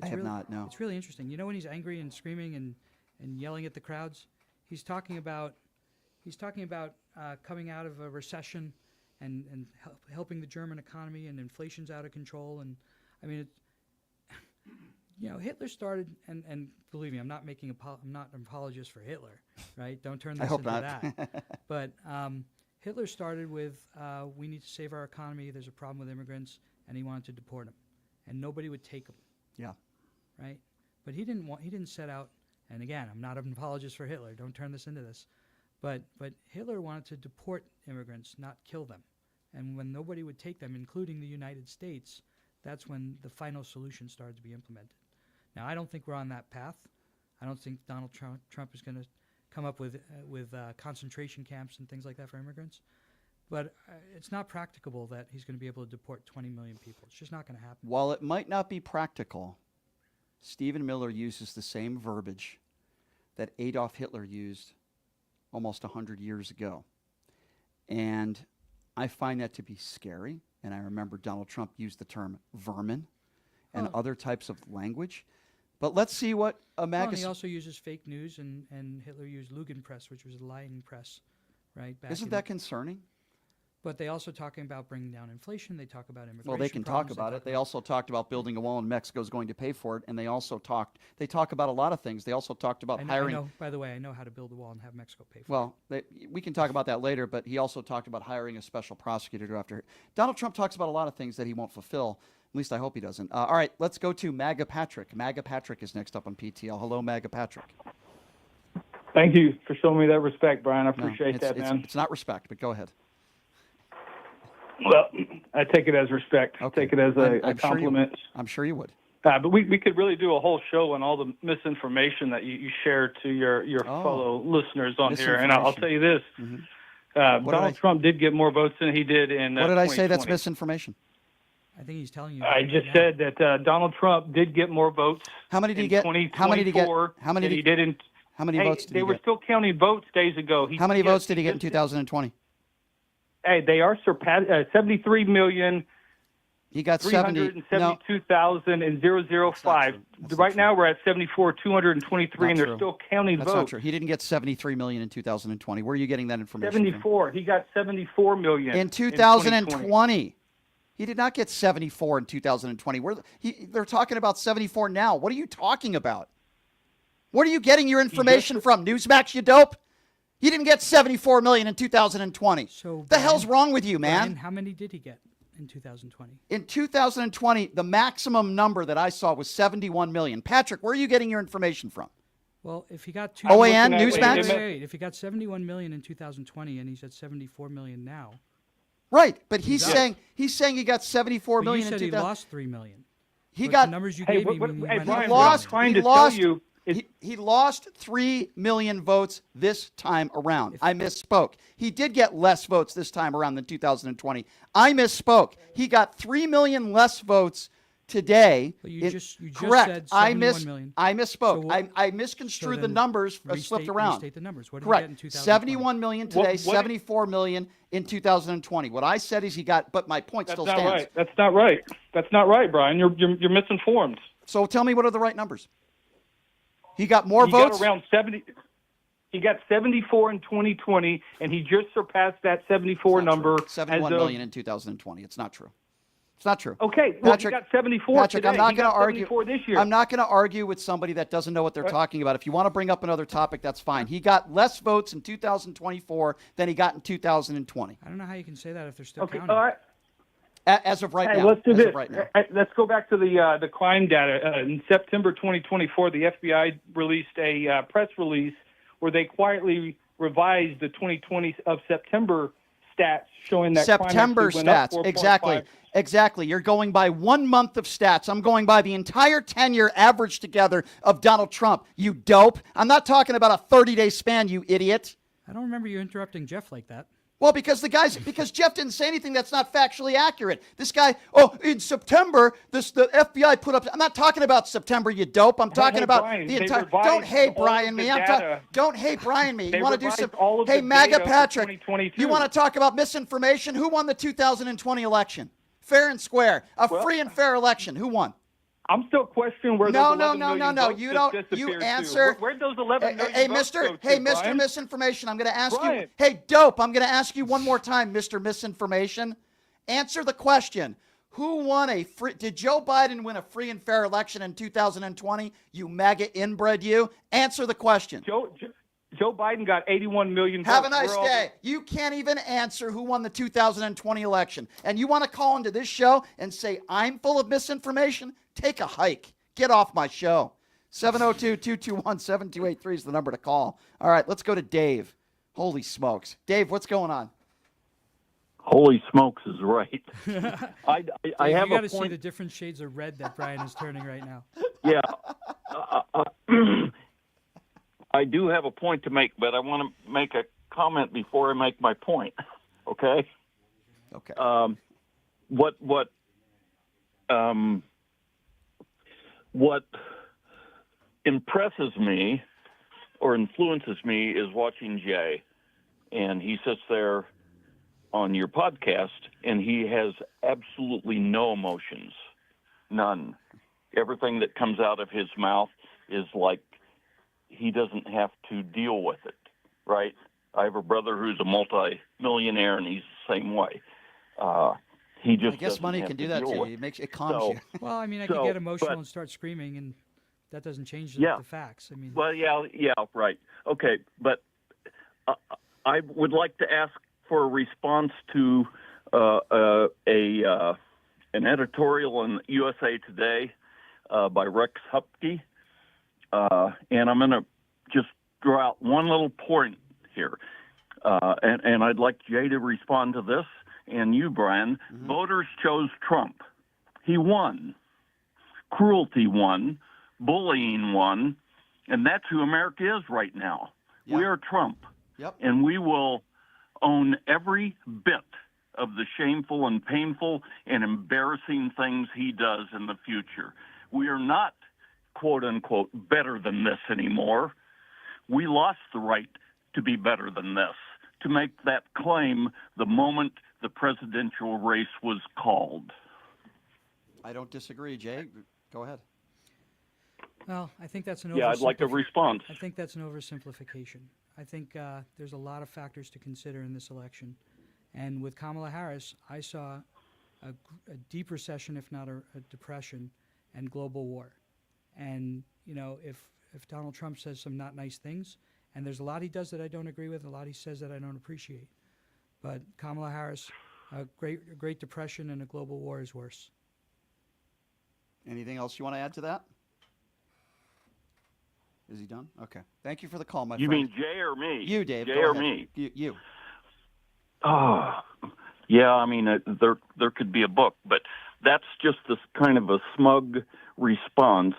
I have not, no. It's really interesting. You know when he's angry and screaming and yelling at the crowds? He's talking about coming out of a recession and helping the German economy, and inflation's out of control. And I mean, you know, Hitler started, and believe me, I'm not an apologist for Hitler, right? Don't turn this I hope into not. that. But Hitler started with, we need to save our economy. There's a problem with immigrants, and he wanted to deport them, and nobody would take them. Yeah. Right. But he didn't set out. And again, I'm not an apologist for Hitler. Don't turn this into this. But Hitler wanted to deport immigrants, not kill them. And when nobody would take them, including the United States, that's when the final solution started to be implemented. Now, I don't think we're on that path. I don't think Donald Trump is going to come up with concentration camps and things like that for immigrants. But it's not practicable that he's going to be able to deport 20 million people. It's just not going to happen. While it might not be practical, Stephen Miller uses the same verbiage that Adolf Hitler used almost 100 years ago. And I find that to be scary. And I remember Donald Trump used the term vermin and other types of language. But let's see what a And he also uses fake news, and Hitler used Lügenpresse, which was a lying press, right? Isn't that concerning? But they also talking about bringing down inflation. They talk about immigration. Well, they can talk about it. They also talked about building a wall, and Mexico's going to pay for it. And they talk about a lot of things. They also talked about hiring. I know, by the way, I know how to build a wall and have Mexico pay for it. Well, we can talk about that later, but he also talked about hiring a special prosecutor to go after. Donald Trump talks about a lot of things that he won't fulfill. At least I hope he doesn't. All right, let's go to MAGA Patrick. MAGA Patrick is next up on PTL. Hello, MAGA Patrick. Thank you for showing me that respect, Brian. I appreciate that, man. It's not respect, but go ahead. Well, I take it as respect. Okay. Take it as a compliment. I'm sure you would. But we could really do a whole show on all the misinformation that you share to your fellow listeners on here. And I'll tell you this. Donald Trump did get more votes than he did in What did I say that's misinformation? I think he's telling you. I just said that Donald Trump did get more votes. How many did he get? How many did he get? How many he did in? How many votes did he get? They were still counting votes days ago. How many votes did he get in 2020? Hey, they are surpassed 73 million. He got 372,005. Right now, we're at 74,223, and they're still counting That's votes. not true. He didn't get 73 million in 2020. Where are you getting that information 74. He got 74 million in 2020. He did not get 74 in 2020. They're talking about 74 now. What are you talking about? What are you getting your information from? Newsmax, you dope? He didn't get 74 million in 2020. So the hell's wrong with you, man? Brian, how many did he get in 2020? In 2020, the maximum number that I saw was 71 million. Patrick, where are you getting your information from? Well, if he got OAN, Newsmax? Wait, if he got 71 million in 2020 and he's at 74 million now. Right, but he's saying he got 74 But million you said in he lost 3 million. He But got the numbers you gave me. He lost 3 million votes this time around. I misspoke. He did get less votes this time around than 2020. I misspoke. He got 3 million less votes today. But you just correct. said 71 million. I misspoke. So I misconstrued the numbers. Slipped around. Restate the numbers. What did Correct. he get in 2020? 71 million today. 74 million in 2020. What I said is he got. But my point still stands. Right. That's not right. That's not right, Brian. You're misinformed. So tell me, what are the right numbers? He got more votes. Got around 70. He got 74 in 2020, and he just surpassed that 74 number. 71 million in 2020. It's not true. It's not true. Okay, well, Patrick, he got 74 Patrick, today. I'm not He going to got argue. 74 this year. I'm not going to argue with somebody that doesn't know what they're talking about. If you want to bring up another topic, that's fine. He got less votes in 2024 than he got in 2020. I don't know how you can say that if they're still counting. All right. As of right now. Let's do as this. Of right now. Let's go back to the crime data. In September 2024, the FBI released a press release where they quietly revised the 2020 of September stats showing that September crime actually stats. went up 4.5. Exactly. You're going by 1 month of stats. I'm going by the entire tenure average together of Donald Trump. You dope. I'm not talking about a 30-day span, you idiot. I don't remember you interrupting Jeff like that. Well, because Jeff didn't say anything that's not factually accurate. This guy, in September, the FBI put up. I'm not talking about September, you dope. I'm talking about Brian, the they entire. revised Don't hate all Brian of me. the I'm data. Don't hate Brian me. They You want to do revised some? all of Hey, the MAGA data for Patrick. 2022. You want to talk about misinformation? Who won the 2020 election? Fair and square. Free and fair election. Who won? I'm still questioning where No. those 11 million votes You just don't. You disappeared answer. to. Where'd those 11 million Hey, votes go to, Mr. Brian? Misinformation. I'm going to ask you. Brian. Hey, dope. I'm going to ask you one more time, Mr. Misinformation. Answer the question. Who won a free? Did Joe Biden win a free and fair election in 2020? You MAGA inbred, you. Answer the question. Joe Biden got 81 million votes. Have a nice day. You can't even answer who won the 2020 election. And you want to call into this show and say I'm full of misinformation? Take a hike. Get off my show. 702-221-7283 is the number to call. All right, let's go to Dave. Holy smokes. Dave, what's going on? Holy smokes is right. I have you got a to see point. the different shades of red that Brian is turning right now. Yeah. I do have a point to make, but I want to make a comment before I make my point. Okay? Okay. What impresses me or influences me is watching Jay, and he sits there on your podcast, and he has absolutely no emotions, none. Everything that comes out of his mouth is like he doesn't have to deal with it, right? I have a brother who's a multi-millionaire, and he's the same way. He just I guess doesn't money have can to do that deal to you. with It makes it calms So- you. Well, I mean, I So, could get emotional but- and start screaming, and that doesn't change Yeah. the facts. I mean, Well, yeah, right. Okay, but I would like to ask for a response to an editorial in USA Today by Rex Hupke, and I'm going to just draw out one little point here, and I'd like Jay to respond to this, and you, Brian. Voters chose Trump. He won. Cruelty won. Bullying won. And that's who America is right now. We are Trump. Yep. And we will own every bit of the shameful and painful and embarrassing things he does in the future. We are not, quote unquote, better than this anymore. We lost the right to be better than this, to make that claim the moment the presidential race was called. I don't disagree, Jay. Go ahead. well, I think that's an Yeah, I'd like a response. I think that's an oversimplification. I think there's a lot of factors to consider in this election. And with Kamala Harris, I saw a deep recession, if not a depression, and global war. And, you know, if Donald Trump says some not nice things, and there's a lot he does that I don't agree with, a lot he says that I don't appreciate. But Kamala Harris, a Great Depression and a global war is worse. Anything else you want to add to that? Is he done? Okay. Thank you for the call, my You friend. mean Jay or me? You, Dave. Jay Go or ahead. me? You. Oh, yeah. I mean, there could be a book, but that's just this kind of a smug response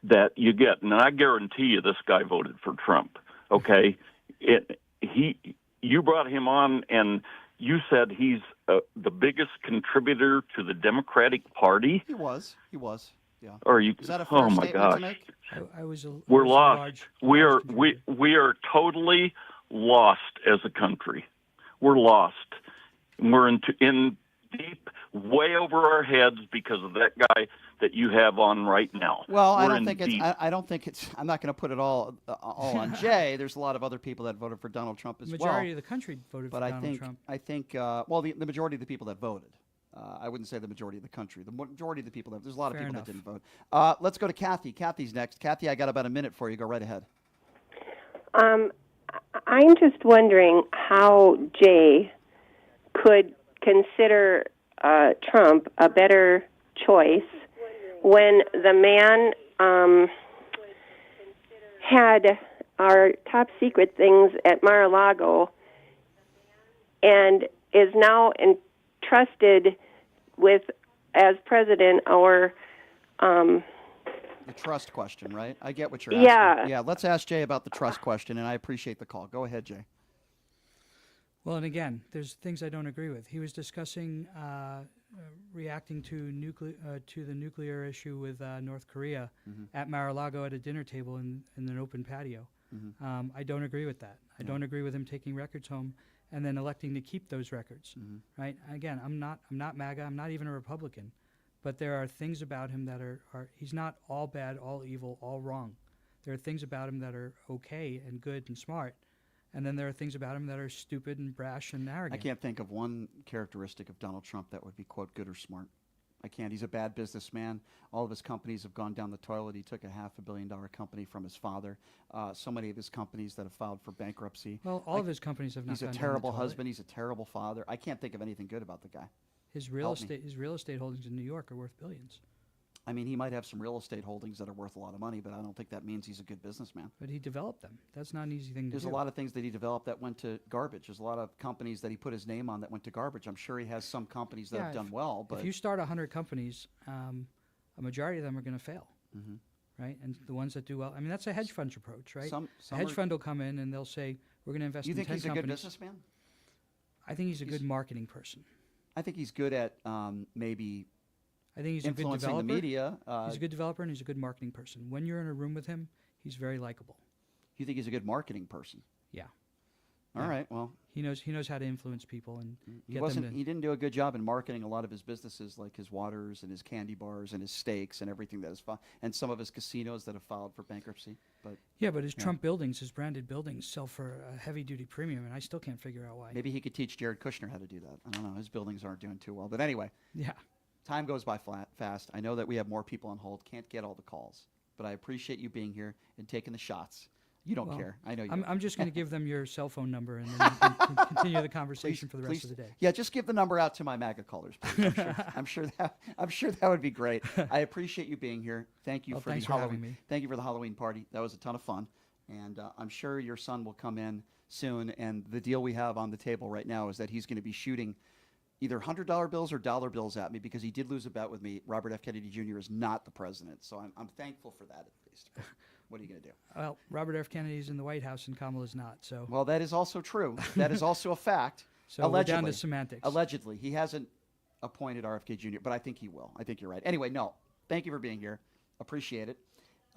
that you get, and I guarantee you, this guy voted for Trump. Okay, you brought him on, and you said he's the biggest contributor to the Democratic Party. He was. Yeah. Or you? Is that a fair Oh my statement gosh. to make? We're lost. We are totally lost as a country. We're lost. We're in deep, way over our heads because of that guy that you have on right now. Well, We're I don't in think deep. I don't think it's. I'm not going to put it all on Jay. There's a lot of other people that voted for Donald Trump as The well. majority of the country voted But for I Donald think Trump. I think well, the majority of the people that voted. I wouldn't say the majority of the country. The majority of the people that there's a lot of Fair people enough. that didn't vote. Let's go to Kathy. Kathy's next. Kathy, I got about a minute for you. Go right ahead. I'm just wondering how Jay could consider Trump a better choice when the man had our top secret things at Mar-a-Lago and is now entrusted with, as president, our The trust question, right? I get what you're asking. Yeah. Yeah, let's ask Jay about the trust question, and I appreciate the call. Go ahead, Jay. Well, and again, there's things I don't agree with. He was discussing reacting to the nuclear issue with North Korea at Mar-a-Lago at a dinner table in an open patio. I don't agree with that. I don't agree with him taking records home and then electing to keep those records. Right? Again, I'm not MAGA. I'm not even a Republican. But there are things about him that are he's not all bad, all evil, all wrong. There are things about him that are okay and good and smart. And then there are things about him that are stupid and brash and arrogant. I can't think of one characteristic of Donald Trump that would be, quote, good or smart. I can't. He's a bad businessman. All of his companies have gone down the toilet. He took a $500 million company from his father. So many of his companies that have filed for bankruptcy. Well, all of his companies have not He's a gone down the terrible toilet. husband. He's a terrible father. I can't think of anything good about the guy. His real Help me. estate holdings in New York are worth billions. I mean, he might have some real estate holdings that are worth a lot of money, but I don't think that means he's a good businessman. But he developed them. That's not an easy thing to There's do. a lot of things that he developed that went to garbage. There's a lot of companies that he put his name on that went to garbage. I'm sure he has some companies that have done well, but if you start 100 companies, a majority of them are going to fail, right? And the ones that do well, I mean, that's a hedge fund approach, right? Some a hedge are- fund will come in and they'll say, we're going to invest You in think 10 he's a companies. good businessman? I think he's a good marketing person. I think he's good at maybe I think he's a good influencing developer. the media. He's a good developer and he's a good marketing person. When you're in a room with him, he's very likable. You think he's a good marketing person? Yeah. All right. Well, he knows how to influence people and he get wasn't. them to. He didn't do a good job in marketing a lot of his businesses, like his waters and his candy bars and his steaks and everything that is and some of his casinos that have filed for bankruptcy. But Yeah, but his Trump buildings, his branded buildings, sell for a heavy-duty premium, and I still can't figure out why. maybe he could teach Jared Kushner how to do that. I don't know. His buildings aren't doing too well. But anyway, Yeah. time goes by fast. I know that we have more people on hold. Can't get all the calls, but I appreciate you being here and taking the shots. You don't Well, care. I know you. I'm just going to give them your cell phone number and then you can continue the conversation for the rest of the day. Yeah, just give the number out to my MAGA callers, please. I'm sure that would be great. I appreciate you being here. Thank you Well, for thanks the for having Halloween. me. Thank you for the Halloween party. That was a ton of fun, and I'm sure your son will come in soon. And the deal we have on the table right now is that he's going to be shooting either $100 bills or dollar bills at me because he did lose a bet with me. Robert F. Kennedy Jr. is not the president, so I'm thankful for that at least. What are you going to do? Well, Robert F. Kennedy's in the White House and Kamala's not, so. Well, that is also true. That is also a fact. So we're allegedly, down to semantics. Allegedly, he hasn't appointed RFK Jr., but I think he will. I think you're right. Anyway, no, thank you for being here. Appreciate it.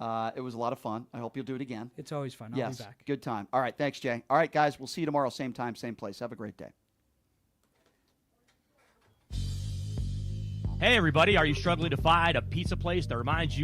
It was a lot of fun. I hope you'll do it again. It's always fun. I'll Yes, be back. good time. All right, thanks, Jay. All right, guys, we'll see you tomorrow, same time, same place. Have a great day. Hey, everybody, are you struggling to find a pizza place that reminds you